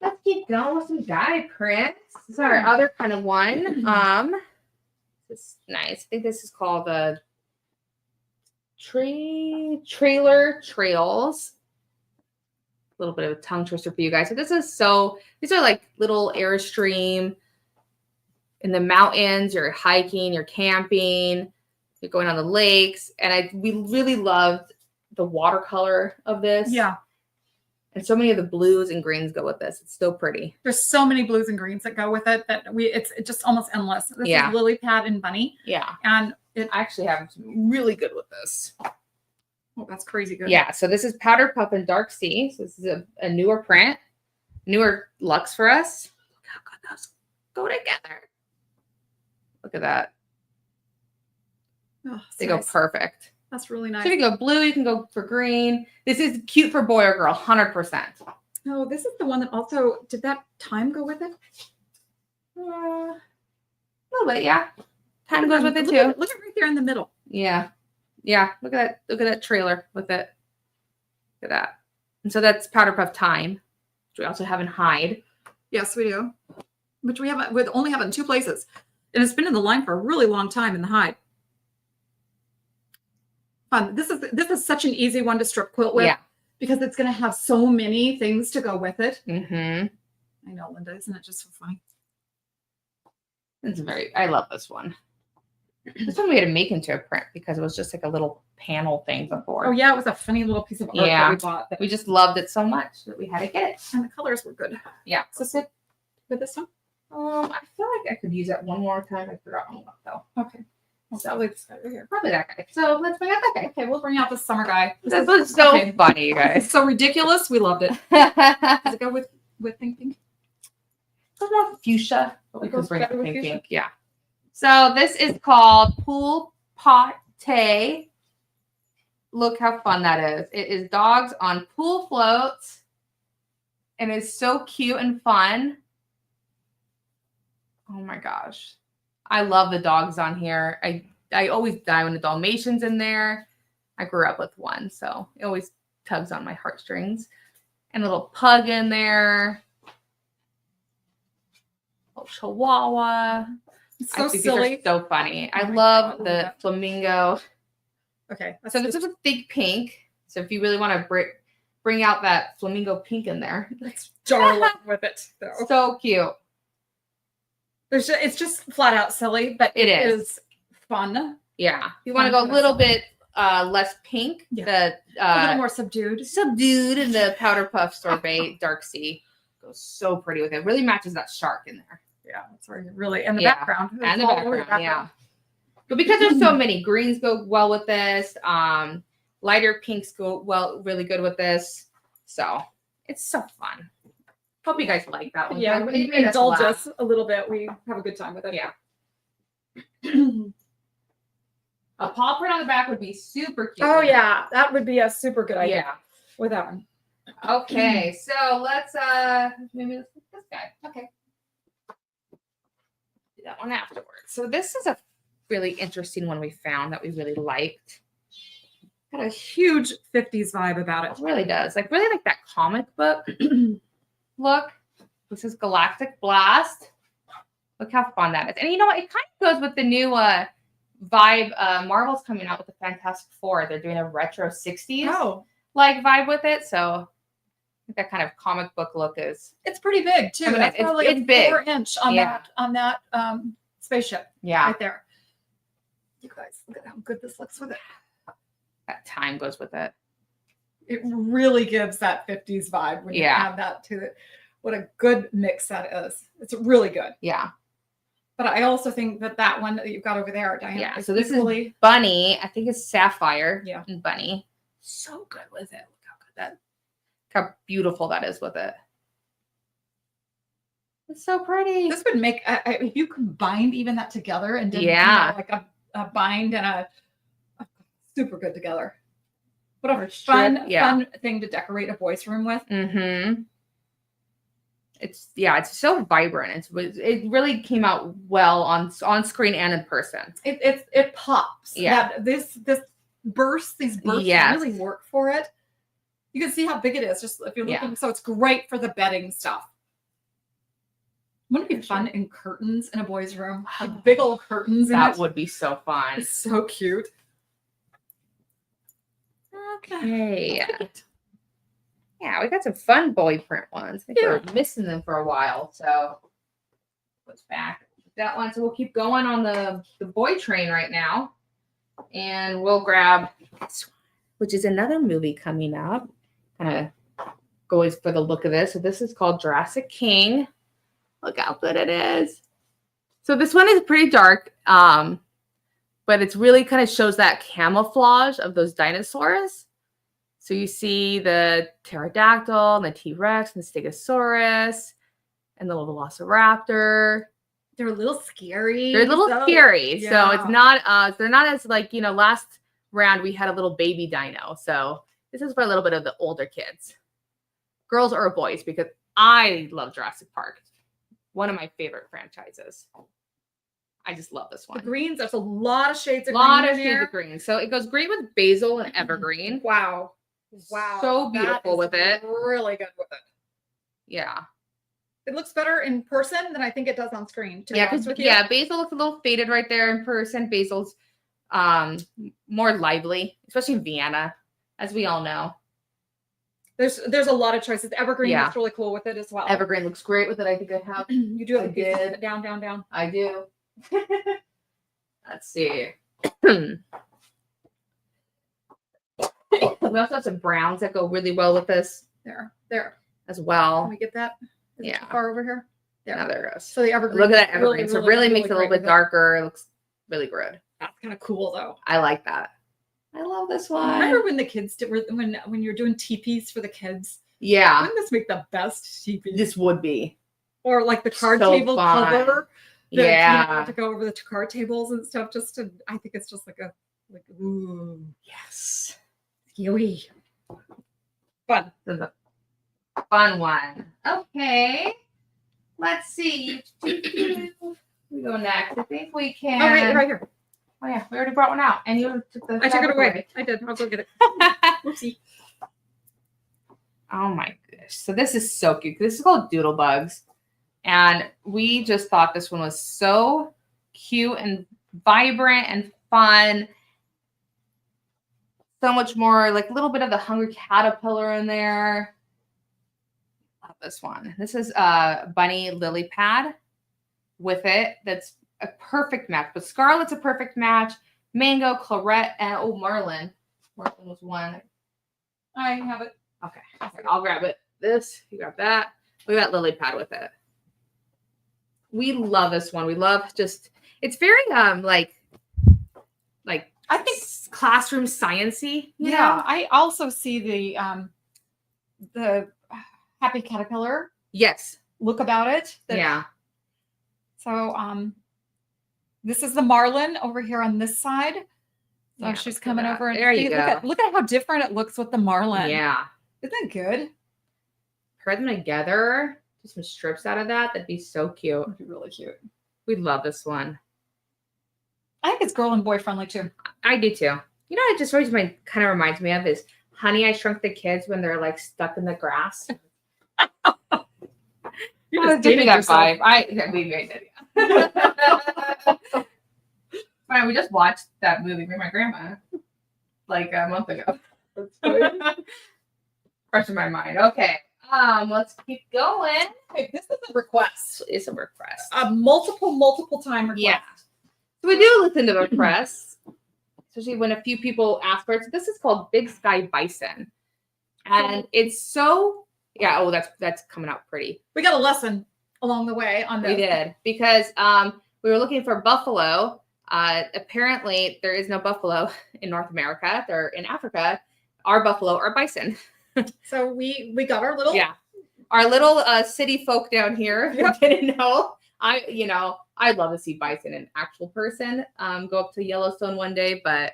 Speaker 1: Let's keep going with some guy prints. This is our other kind of one. This is nice. I think this is called the Trailer Trails. A little bit of a tongue twister for you guys. So these are like little Airstream in the mountains. You're hiking, you're camping, you're going on the lakes. And we really loved the watercolor of this.
Speaker 2: Yeah.
Speaker 1: And so many of the blues and greens go with this. It's so pretty.
Speaker 2: There's so many blues and greens that go with it that it's just almost endless. This is Lily Pad and Bunny.
Speaker 1: Yeah.
Speaker 2: And
Speaker 1: I actually have really good with this.
Speaker 2: Oh, that's crazy good.
Speaker 1: Yeah, so this is Powder Puff and Dark Sea. So this is a newer print, newer Luxe for us. Look how good those go together. Look at that.
Speaker 2: Oh,
Speaker 1: they go perfect.
Speaker 2: That's really nice.
Speaker 1: So you can go blue, you can go for green. This is cute for boy or girl, 100%.
Speaker 2: Oh, this is the one that also, did that time go with it?
Speaker 1: A little bit, yeah. Time goes with it too.
Speaker 2: Look at right there in the middle.
Speaker 1: Yeah. Yeah, look at that. Look at that trailer with it. Look at that. And so that's Powder Puff Time, which we also have in Hide.
Speaker 2: Yes, we do. Which we only have it in 2 places. And it's been in the line for a really long time in the Hide. Fun. This is such an easy one to strip quilt with. Yeah. Because it's going to have so many things to go with it. I know, Linda. Isn't it just so funny?
Speaker 1: I love this one. This one we had to make into a print because it was just like a little panel thing before.
Speaker 2: Oh yeah, it was a funny little piece of art that we bought.
Speaker 1: We just loved it so much that we had to get it.
Speaker 2: And the colors were good.
Speaker 1: Yeah.
Speaker 2: So sit with this one.
Speaker 1: I feel like I could use that one more time. I forgot one though.
Speaker 2: Okay. So this guy right here.
Speaker 1: Probably that guy. So let's bring out that guy.
Speaker 2: Okay, we'll bring out the summer guy.
Speaker 1: This was so funny, you guys.
Speaker 2: It's so ridiculous. We loved it. Does it go with Pink Pink?
Speaker 1: It's more fuchsia, but we could bring out Pink Pink. Yeah. So this is called Pool Potte. Look how fun that is. It is dogs on pool floats. And it's so cute and fun. Oh my gosh. I love the dogs on here. I always die when the Dalmatian's in there. I grew up with one, so it always tugs on my heartstrings. And a little pug in there. A little chihuahua.
Speaker 2: So silly.
Speaker 1: These are so funny. I love the flamingo.
Speaker 2: Okay.
Speaker 1: So this is a thick pink. So if you really want to bring out that flamingo pink in there.
Speaker 2: Let's darling with it, though.
Speaker 1: So cute.
Speaker 2: It's just flat out silly, but it is fun.
Speaker 1: Yeah. If you want to go a little bit less pink, a
Speaker 2: little more subdued.
Speaker 1: And the Powder Puff Sorbet Dark Sea goes so pretty with it. Really matches that shark in there.
Speaker 2: Yeah, that's really, and the background.
Speaker 1: And the background, yeah. But because there's so many, greens go well with this. Lighter pinks go really good with this. So it's so fun. Hope you guys like that one.
Speaker 2: Yeah, when you indulge us a little bit, we have a good time with it.
Speaker 1: Yeah. A paw print on the back would be super cute.
Speaker 2: Oh yeah, that would be a super good idea. Yeah, with that one.
Speaker 1: Okay, so let's maybe let's put this guy. Okay. Do that one afterwards. So this is a really interesting one we found that we really liked.
Speaker 2: Got a huge 50s vibe about it.
Speaker 1: It really does. Really like that comic book look. This is Galactic Blast. Look how fun that is. And you know what? It kind of goes with the new vibe. Marvel's coming out with the Fantastic Four. They're doing a retro 60s like vibe with it. So I think that kind of comic book look is.
Speaker 2: It's pretty big too. That's probably
Speaker 1: it's big.
Speaker 2: 4-inch on that spaceship.
Speaker 1: Yeah.
Speaker 2: Right there. You guys, look at how good this looks with it.
Speaker 1: That time goes with it.
Speaker 2: It really gives that 50s vibe when you add that to it. What a good mix that is. It's really good.
Speaker 1: Yeah.
Speaker 2: But I also think that one that you've got over there, Diane.
Speaker 1: Yeah. So this is Bunny. I think it's Sapphire. Yeah. And Bunny. So good with it. Look how good how beautiful that is with it. It's so pretty.
Speaker 2: This would make if you combined even that together and did like a bind and a super good together. Whatever. Fun thing to decorate a boys' room with.
Speaker 1: Mm-hmm. It's so vibrant. It really came out well on screen and in person.
Speaker 2: It pops. Yeah. These bursts really work for it. You can see how big it is just if you're looking. So it's great for the bedding stuff. Wouldn't it be fun in curtains in a boys' room? Like big old curtains.
Speaker 1: That would be so fun.
Speaker 2: It's so cute.
Speaker 1: Okay. Yeah, we got some fun boy print ones. I think we're missing them for a while. So what's back? That one. So we'll keep going on the boy train right now. And we'll grab this one, which is another movie coming up. Kind of goes for the look of this. So this is called Jurassic King. Look how good it is. So this one is pretty dark. But it's really kind of shows that camouflage of those dinosaurs. So you see the pterodactyl and the T-Rex and the Stegosaurus and the velociraptor.
Speaker 2: They're a little scary.
Speaker 1: They're a little scary. Yeah. So it's not they're not as like, last round we had a little baby dino. So this is for a little bit of the older kids. Girls or boys, because I love Jurassic Park. One of my favorite franchises. I just love this one.
Speaker 2: The greens, there's a lot of shades of
Speaker 1: green. So it goes great with basil and evergreen.
Speaker 2: Wow.
Speaker 1: So beautiful with it.
Speaker 2: Really good with it.
Speaker 1: Yeah.
Speaker 2: It looks better in person than I think it does on screen.
Speaker 1: Basil looks a little faded right there in person. Basil's more lively, especially in Vienna, as we all know.
Speaker 2: There's a lot of choices. Evergreen looks really cool with it as well.
Speaker 1: Evergreen looks great with it. I think I have.
Speaker 2: You do have a good down.
Speaker 1: I do. Let's see. We also have some browns that go really well with this.
Speaker 2: There.
Speaker 1: As well.
Speaker 2: Can we get that? Is it too far over here? There.
Speaker 1: Now there it goes.
Speaker 2: So the evergreen.
Speaker 1: Look at that evergreen. So it really makes it a little bit darker. It looks really good.
Speaker 2: That's kind of cool though.
Speaker 1: I like that. I love this one.
Speaker 2: Remember when the kids did when you're doing teepees for the kids?
Speaker 1: Yeah.
Speaker 2: Wouldn't this make the best teepee?
Speaker 1: This would be.
Speaker 2: Or like the card table cover.
Speaker 1: To
Speaker 2: go over the card tables and stuff. I think it's just like ooh.
Speaker 1: Yes.
Speaker 2: Yui. Fun.
Speaker 1: This is a fun one. Okay. Let's see. We go next. I think we can.
Speaker 2: Oh, right here.
Speaker 1: Oh yeah, we already brought one out, and you took the.
Speaker 2: I took it away. I did. I'll go get it. Whoopsie.
Speaker 1: Oh my gosh! So this is so cute. This is called Doodle Bugs, and we just thought this one was so cute and vibrant and fun. So much more, like a little bit of the hungry caterpillar in there. Love this one. This is a bunny lily pad with it. That's a perfect match. But Scarlet's a perfect match. Mango, Claret, and Marlin. Marlin was one.
Speaker 2: I have it.
Speaker 1: Okay. I'll grab it. This, you grab that. We got lily pad with it. We love this one. We love it's very like I think classroom science-y.
Speaker 2: Yeah. I also see the happy caterpillar.
Speaker 1: Yes.
Speaker 2: Look about it. So this is the Marlin over here on this side. So she's coming over and
Speaker 1: there you go.
Speaker 2: Look at how different it looks with the Marlin.
Speaker 1: Yeah.
Speaker 2: Isn't that good?
Speaker 1: Pair them together. Just some strips out of that. That'd be so cute.
Speaker 2: That'd be really cute.
Speaker 1: We love this one.
Speaker 2: I think it's girl and boy friendly too.
Speaker 1: I do too. You know, it just always kind of reminds me of is Honey, I Shrunk the Kids when they're like stuck in the grass.
Speaker 2: You're
Speaker 1: Well,
Speaker 2: just
Speaker 1: give me
Speaker 2: dating
Speaker 1: that
Speaker 2: yourself.
Speaker 1: vibe. Maybe I did. Yeah. Fine, we just watched that movie with my grandma like a month ago.
Speaker 2: That's funny.
Speaker 1: Fresh in my mind. Okay. Let's keep going.
Speaker 2: Okay, this is a request.
Speaker 1: It's a request.
Speaker 2: A multiple time request.
Speaker 1: Yeah. So we do listen to the requests, especially when a few people ask for it. So this is called Big Sky Bison. And it's so that's coming out pretty.
Speaker 2: We got a lesson along the way on this.
Speaker 1: We did because we were looking for buffalo. Apparently there is no buffalo in North America. They're in Africa. Our buffalo are bison.
Speaker 2: So we got our little
Speaker 1: our little city folk down here
Speaker 2: Yep.
Speaker 1: didn't know. I'd love to see bison in actual person. Go up to Yellowstone one day, but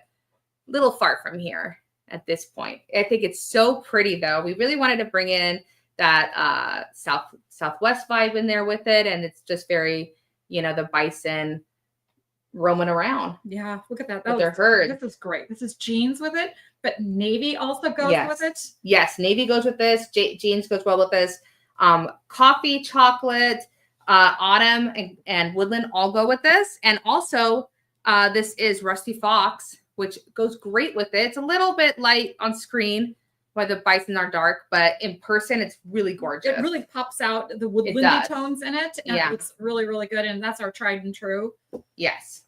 Speaker 1: little far from here at this point. I think it's so pretty though. We really wanted to bring in that southwest vibe in there with it, and it's just very, the bison roaming around.
Speaker 2: Yeah, look at that.
Speaker 1: With their herd.
Speaker 2: This is great. This is jeans with it, but navy also goes with it.
Speaker 1: Yes, navy goes with this. Jeans goes well with this. Coffee, chocolate, autumn, and woodland all go with this. And also, this is Rusty Fox, which goes great with it. It's a little bit light on screen, why the bison are dark, but in person, it's really gorgeous.
Speaker 2: It really pops out the woodlandy tones in it. And
Speaker 1: Yeah.
Speaker 2: it looks really, really good. And that's our tried and true.
Speaker 1: Yes.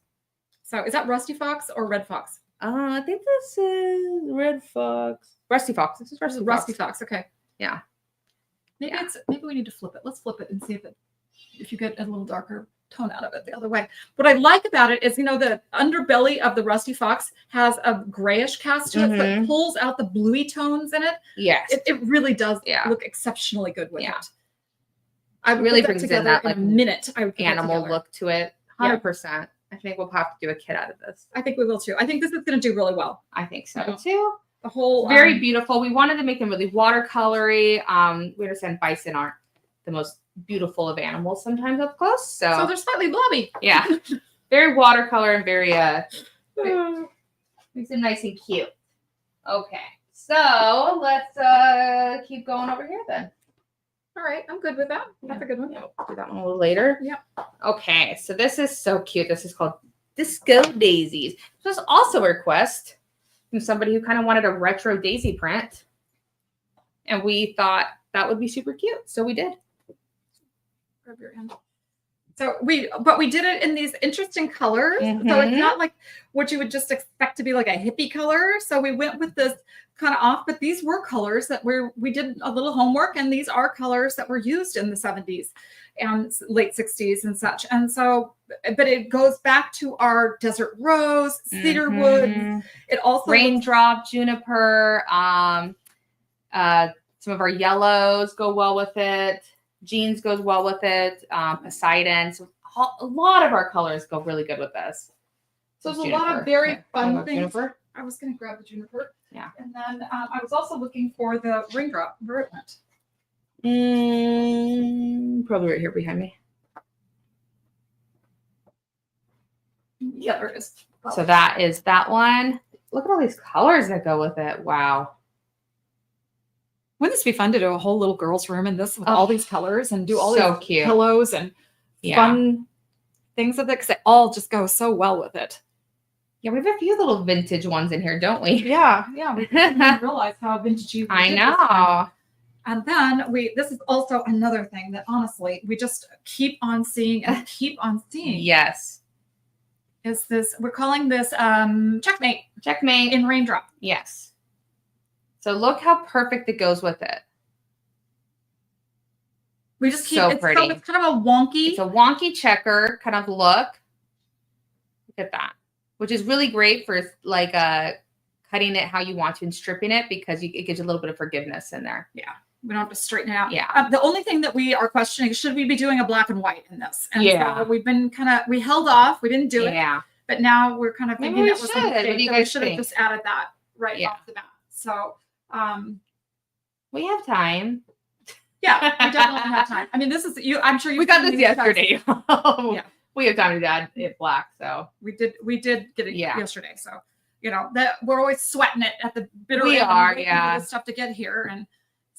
Speaker 2: So is that Rusty Fox or Red Fox?
Speaker 1: I think this is Red Fox. Rusty Fox. This is
Speaker 2: Rusty Fox. Okay.
Speaker 1: Yeah.
Speaker 2: Maybe we need to flip it. Let's flip it and see if you get a little darker tone out of it the other way. What I like about it is, the underbelly of the Rusty Fox has a grayish cast to it, so it pulls out the bluey tones in it.
Speaker 1: Yes.
Speaker 2: It really does look exceptionally good with it. I would
Speaker 1: really
Speaker 2: put
Speaker 1: brings in
Speaker 2: together
Speaker 1: that
Speaker 2: in a minute. I would put
Speaker 1: animal
Speaker 2: together.
Speaker 1: look to it. 100%. I think we'll have to do a kit out of this.
Speaker 2: I think we will too. I think this is going to do really well.
Speaker 1: I think so too.
Speaker 2: The whole
Speaker 1: very beautiful. We wanted to make them really watercolory. We understand bison aren't the most beautiful of animals sometimes up close. So
Speaker 2: they're slightly blobby.
Speaker 1: Yeah. Very watercolor and very makes it nice and cute. Okay. So let's keep going over here then.
Speaker 2: All right, I'm good with that. That's a good one.
Speaker 1: Yeah, we'll do that one a little later.
Speaker 2: Yep.
Speaker 1: Okay, so this is so cute. This is called Disco Daisies. This was also a request from somebody who kind of wanted a retro daisy print. And we thought that would be super cute. So we did.
Speaker 2: Grab your hand. So we did it in these interesting colors. So it's not like what you would just expect to be like a hippie color. So we went with this kind of off, but these were colors that we did a little homework, and these are colors that were used in the 70s and late 60s and such. And so, but it goes back to our desert rose, cedar wood. It also
Speaker 1: raindrop, juniper, some of our yellows go well with it. Jeans goes well with it. Poseidon. So a lot of our colors go really good with this.
Speaker 2: So there's a lot of very fun things.
Speaker 1: Juniper.
Speaker 2: I was going to grab the juniper.
Speaker 1: Yeah.
Speaker 2: And then I was also looking for the raindrop. Where it went.
Speaker 1: Probably right here behind me.
Speaker 2: Yeah, there it is.
Speaker 1: So that is that one. Look at all these colors that go with it. Wow.
Speaker 2: Wouldn't this be fun to do a whole little girl's room in this with all these colors and do all
Speaker 1: so
Speaker 2: these
Speaker 1: cute
Speaker 2: pillows and fun things with it? Because they all just go so well with it.
Speaker 1: Yeah, we have a few little vintage ones in here, don't we?
Speaker 2: Yeah. We didn't realize how vintagey.
Speaker 1: I know.
Speaker 2: And then this is also another thing that honestly we just keep on seeing and keep on seeing.
Speaker 1: Yes.
Speaker 2: Is this? We're calling this checkmate.
Speaker 1: Checkmate
Speaker 2: In raindrop.
Speaker 1: Yes. So look how perfect it goes with it.
Speaker 2: We just keep
Speaker 1: so
Speaker 2: it's
Speaker 1: pretty.
Speaker 2: It's kind of a wonky.
Speaker 1: It's a wonky checker kind of look. Look at that. Which is really great for like cutting it how you want to and stripping it, because it gives you a little bit of forgiveness in there.
Speaker 2: Yeah. We don't have to straighten it out.
Speaker 1: Yeah.
Speaker 2: The only thing that we are questioning, should we be doing a black and white in this? And
Speaker 1: Yeah.
Speaker 2: so we've been we held off. We didn't do it.
Speaker 1: Yeah.
Speaker 2: But now we're kind of thinking
Speaker 1: Maybe
Speaker 2: that
Speaker 1: we
Speaker 2: was
Speaker 1: should.
Speaker 2: a
Speaker 1: What do
Speaker 2: mistake.
Speaker 1: you
Speaker 2: That we
Speaker 1: guys
Speaker 2: should have
Speaker 1: think?
Speaker 2: just added that right
Speaker 1: Yeah.
Speaker 2: off the bat. So,
Speaker 1: We have time.
Speaker 2: yeah, we definitely have time. I mean, this is you. I'm sure you.
Speaker 1: We got this yesterday.
Speaker 2: Yeah.
Speaker 1: We have time to add it black. So
Speaker 2: We did get it
Speaker 1: Yeah.
Speaker 2: yesterday. So that we're always sweating it at the bitter
Speaker 1: We
Speaker 2: end
Speaker 1: are,
Speaker 2: waiting for
Speaker 1: yeah.
Speaker 2: this stuff to get here, and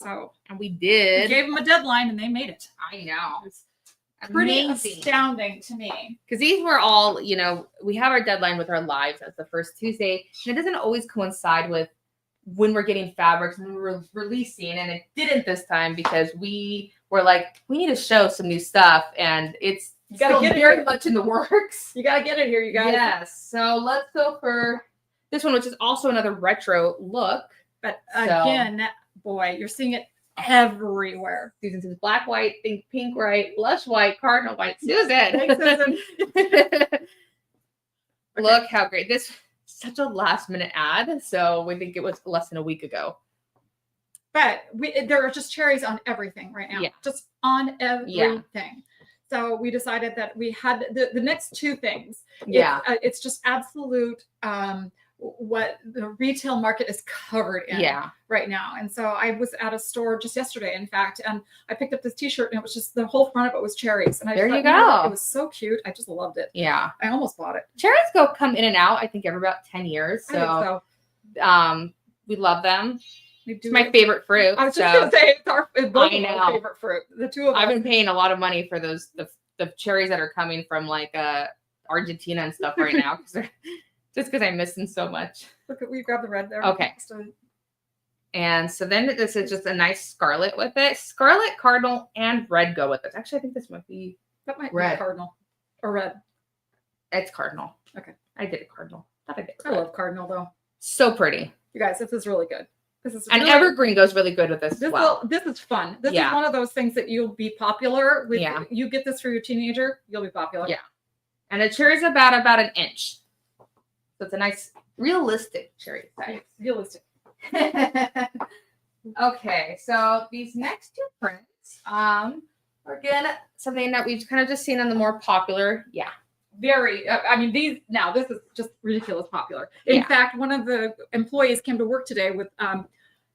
Speaker 2: So
Speaker 1: And we
Speaker 2: we
Speaker 1: did.
Speaker 2: gave them a deadline and they made it.
Speaker 1: I know.
Speaker 2: It's pretty
Speaker 1: Amazing.
Speaker 2: astounding to me.
Speaker 1: Because these were all, we have our deadline with our lives as the first Tuesday. And it doesn't always coincide with when we're getting fabrics and when we're releasing. And it didn't this time because we were like, we need to show some new stuff. And it's still very much in the works.
Speaker 2: You got to get it here, you guys.
Speaker 1: Yes. So let's go for this one, which is also another retro look.
Speaker 2: But again, boy, you're seeing it everywhere.
Speaker 1: Susan says black, white, pink, white, lush white, cardinal white. Susan.
Speaker 2: Thanks, Susan.
Speaker 1: Look how great. This such a last minute ad. So we think it was less than a week ago.
Speaker 2: But there are just cherries on everything right now.
Speaker 1: Yeah.
Speaker 2: Just on everything.
Speaker 1: Yeah.
Speaker 2: So we decided that we had the next two things.
Speaker 1: Yeah.
Speaker 2: It's just absolute what the retail market is covered in right now. And so I was at a store just yesterday, in fact, and I picked up this t-shirt and it was just the whole front of it was cherries. And I
Speaker 1: there
Speaker 2: just
Speaker 1: you
Speaker 2: thought,
Speaker 1: go.
Speaker 2: It was so cute. I just loved it.
Speaker 1: Yeah.
Speaker 2: I almost bought it.
Speaker 1: Cherries come in and out, I think, every about 10 years.
Speaker 2: I think so.
Speaker 1: We love them.
Speaker 2: It's
Speaker 1: my favorite fruit.
Speaker 2: I was just going to say, it's both of our favorite fruit. The two of us.
Speaker 1: I've been paying a lot of money for the cherries that are coming from like Argentina and stuff right now. Just because I miss them so much.
Speaker 2: Look, we grab the red there.
Speaker 1: Okay. And so then this is just a nice scarlet with it. Scarlet, cardinal, and red go with it. Actually, I think this might be red.
Speaker 2: Be cardinal or red.
Speaker 1: It's cardinal.
Speaker 2: Okay.
Speaker 1: I did a cardinal.
Speaker 2: I love cardinal though.
Speaker 1: So pretty.
Speaker 2: You guys, this is really good.
Speaker 1: And evergreen goes really good with this as well.
Speaker 2: This is fun. This is one of those things that you'll be popular with.
Speaker 1: Yeah.
Speaker 2: You get this for your teenager, you'll be popular.
Speaker 1: Yeah. And the cherry's about an inch. So it's a nice realistic cherry size.
Speaker 2: Realistic.
Speaker 1: Okay, so these next two prints, are again something that we've kind of just seen on the more popular. Yeah.
Speaker 2: Very. I mean, this is just ridiculous popular. In fact, one of the employees came to work today with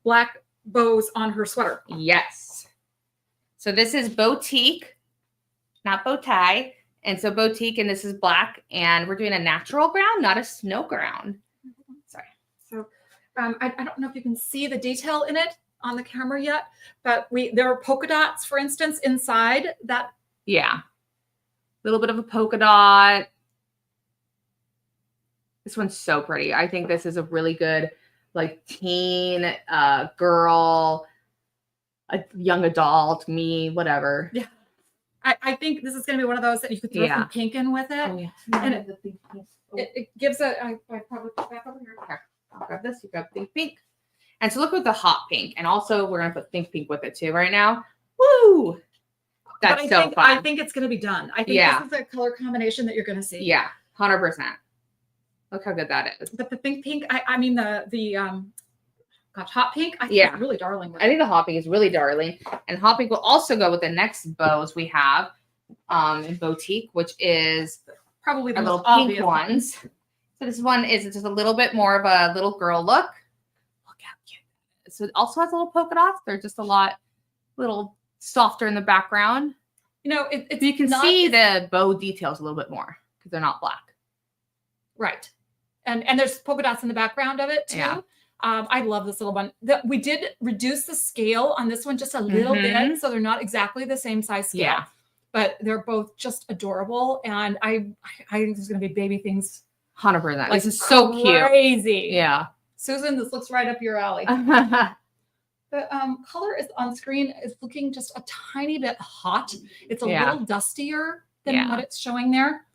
Speaker 2: black bows on her sweater.
Speaker 1: Yes. So this is boutique, not bow tie. And so boutique, and this is black, and we're doing a natural ground, not a snow ground. Sorry.
Speaker 2: So I don't know if you can see the detail in it on the camera yet, but there are polka dots, for instance, inside that.
Speaker 1: Yeah. Little bit of a polka dot. This one's so pretty. I think this is a really good, like, teen, girl, a young adult, me, whatever.
Speaker 2: Yeah. I think this is going to be one of those that you could throw some pink in with it.
Speaker 1: Oh, yeah.
Speaker 2: And it gives I probably put back over here.
Speaker 1: Here, I'll grab this. You grab pink. And so look at the hot pink. And also we're going to put pink with it too right now. Woo! That's so fun.
Speaker 2: I think it's going to be done. I think this is a color combination that you're going to see.
Speaker 1: Yeah, 100%. Look how good that is.
Speaker 2: But the pink, I mean hot pink, I think it's really darling.
Speaker 1: I think the hot pink is really darling. And hot pink will also go with the next bows we have in boutique, which is
Speaker 2: probably the
Speaker 1: little
Speaker 2: most
Speaker 1: pink ones. So this one is just a little bit more of a little girl look. Look how cute. So it also has little polka dots. They're just a little softer in the background.
Speaker 2: You can
Speaker 1: see the bow details a little bit more because they're not black.
Speaker 2: Right. And there's polka dots in the background of it too. Yeah. I love this little one. We did reduce the scale on this one just a little bit, so they're not exactly the same size scale. Yeah. But they're both just adorable, and I think there's going to be baby things.
Speaker 1: 100%.
Speaker 2: Like,
Speaker 1: this is so cute.
Speaker 2: Crazy.
Speaker 1: Yeah.
Speaker 2: Susan, this looks right up your alley. The color is on screen is looking just a tiny bit hot. It's a little dustier than what it's showing there.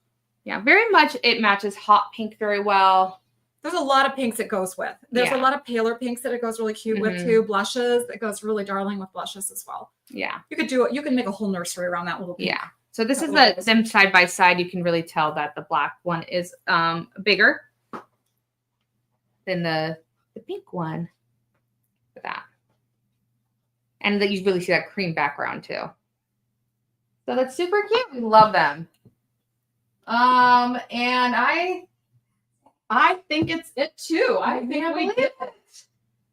Speaker 1: Yeah, very much. It matches hot pink very well.
Speaker 2: There's a lot of pinks it goes with. There's a lot of paler pinks that it goes really cute with too. Blushes. It goes really darling with blushes as well. Yeah. You could do it. You can make a whole nursery around that little pink. Yeah. So this is them side by side. You can really tell that the black one is bigger than the pink one. Look at that. And that you really see that cream background too. So that's super cute. We love them. And I think it's it too. I think we did it.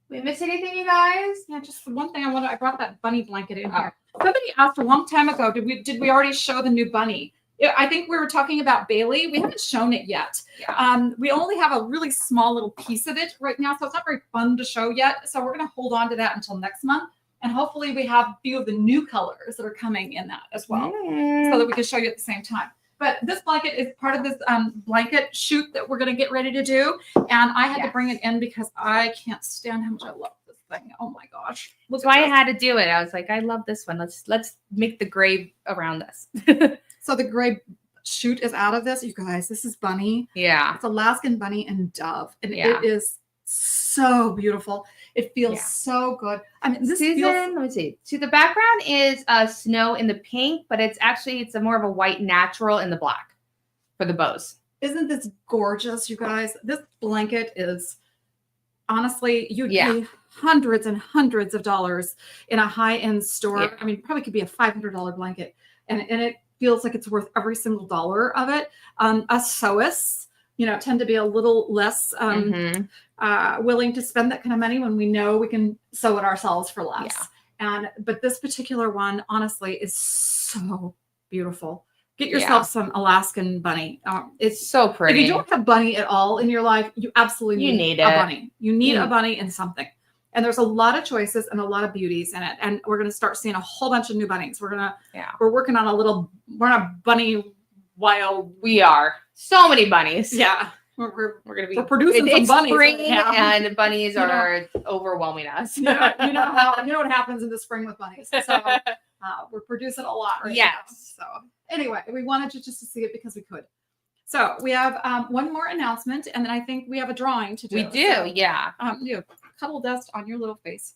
Speaker 2: We miss anything, you guys? Yeah, just the one thing I brought that bunny blanket in here. Somebody asked a long time ago, did we already show the new bunny? I think we were talking about Bailey. We haven't shown it yet. Yeah. We only have a really small little piece of it right now, so it's not very fun to show yet. So we're going to hold on to that until next month. And hopefully we have a few of the new colors that are coming in that as well, so that we can show you at the same time. But this blanket is part of this blanket shoot that we're going to get ready to do. And I had to bring it in because I can't stand how much I love this thing. Oh my gosh.
Speaker 1: That's why I had to do it. I was like, I love this one. Let's make the gray around this.
Speaker 2: So the gray shoot is out of this. You guys, this is bunny.
Speaker 1: Yeah.
Speaker 2: It's Alaskan bunny and dove. And it is so beautiful. It feels so good. I mean, this
Speaker 1: Susan, let me see. So the background is snow in the pink, but it's a more of a white natural in the black for the bows.
Speaker 2: Isn't this gorgeous, you guys? This blanket is honestly, you'd pay hundreds and hundreds of dollars in a high-end store. Yeah. I mean, probably could be a $500 blanket, and it feels like it's worth every single dollar of it. Us sewists, tend to be a little less willing to spend that kind of money when we know we can sew it ourselves for less. Yeah. But this particular one, honestly, is so beautiful. Get yourself some Alaskan bunny. It's
Speaker 1: so pretty.
Speaker 2: If you don't have bunny at all in your life, you absolutely need a bunny. You need a bunny in something. And there's a lot of choices and a lot of beauties in it. And we're going to start seeing a whole bunch of new bunnies. We're working on we're on a bunny wild.
Speaker 1: We are. So many bunnies.
Speaker 2: Yeah. We're
Speaker 1: producing
Speaker 2: some bunnies.
Speaker 1: Spring and bunnies are overwhelming us.
Speaker 2: You know what happens in the spring with bunnies. So we're producing a lot right now. So anyway, we wanted you just to see it because we could. So we have one more announcement, and then I think we have a drawing to do.
Speaker 1: We do, yeah.
Speaker 2: You have cuddle dust on your little face.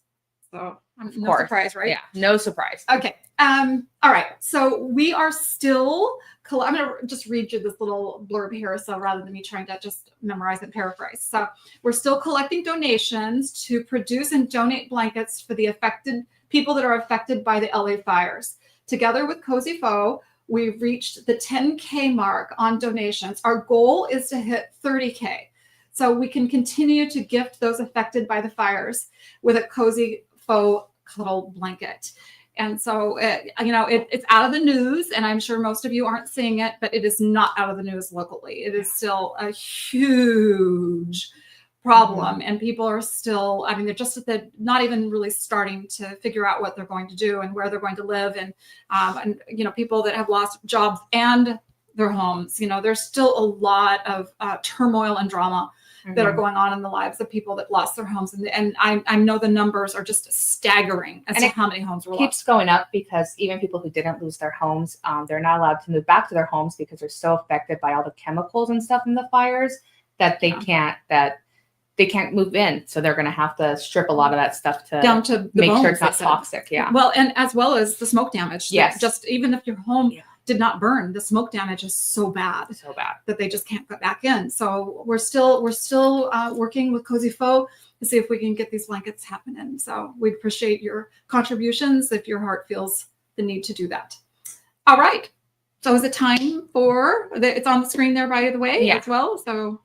Speaker 2: So no surprise, right?
Speaker 1: Yeah, no surprise.
Speaker 2: Okay. All right. So we are still. I'm going to just read you this little blurb here. So rather than me trying to just memorize and paraphrase. So we're still collecting donations to produce and donate blankets for the people that are affected by the LA fires. Together with Cozy Foe, we've reached the 10K mark on donations. Our goal is to hit 30K. So we can continue to gift those affected by the fires with a Cozy Foe cuddle blanket. And so, it's out of the news, and I'm sure most of you aren't seeing it, but it is not out of the news locally. It is still a huge problem, and people are still, they're just not even really starting to figure out what they're going to do and where they're going to live. And people that have lost jobs and their homes, there's still a lot of turmoil and drama that are going on in the lives of people that lost their homes. And I know the numbers are just staggering as to how many homes were lost.
Speaker 1: It keeps going up because even people who didn't lose their homes, they're not allowed to move back to their homes because they're so affected by all the chemicals and stuff in the fires that they can't move in. So they're going to have to strip a lot of that stuff
Speaker 2: down to
Speaker 1: make sure it's not toxic. Yeah.
Speaker 2: Well, and as well as the smoke damage.
Speaker 1: Yes.
Speaker 2: Just even if your home did not burn, the smoke damage is so bad that they just can't get back in. So we're still working with Cozy Foe to see if we can get these blankets happening. So we appreciate your contributions if your heart feels the need to do that. All right. So is it time it's on the screen there, by the way, as well. So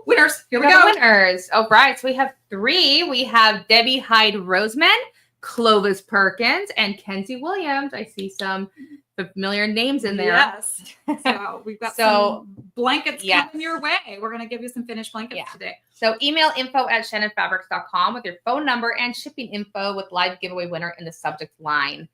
Speaker 2: winners. Here we go.
Speaker 1: Winners. All right. So we have 3. We have Debbie Hyde Roseman, Clovis Perkins, and Kenzie Williams. I see some familiar names in there.
Speaker 2: Yes. So we've got some blankets coming your way. We're going to give you some finished blankets today.
Speaker 1: So email info@shannonfabrics.com with your phone number and shipping info with live giveaway winner in the subject line.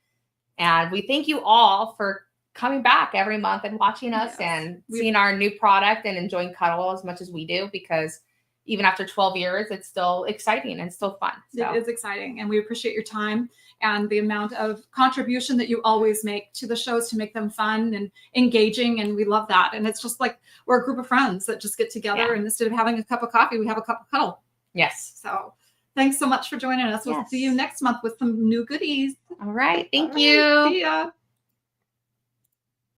Speaker 1: And we thank you all for coming back every month and watching us and seeing our new product and enjoying cuddle as much as we do, because even after 12 years, it's still exciting and still fun. So.
Speaker 2: It is exciting. And we appreciate your time and the amount of contribution that you always make to the shows to make them fun and engaging. And we love that. And it's just like we're a group of friends that just get together and instead of having a cup of coffee, we have a cup of cuddle.
Speaker 1: Yes.
Speaker 2: So thanks so much for joining us. We'll see you next month with some new goodies.
Speaker 1: All right. Thank you.
Speaker 2: See ya.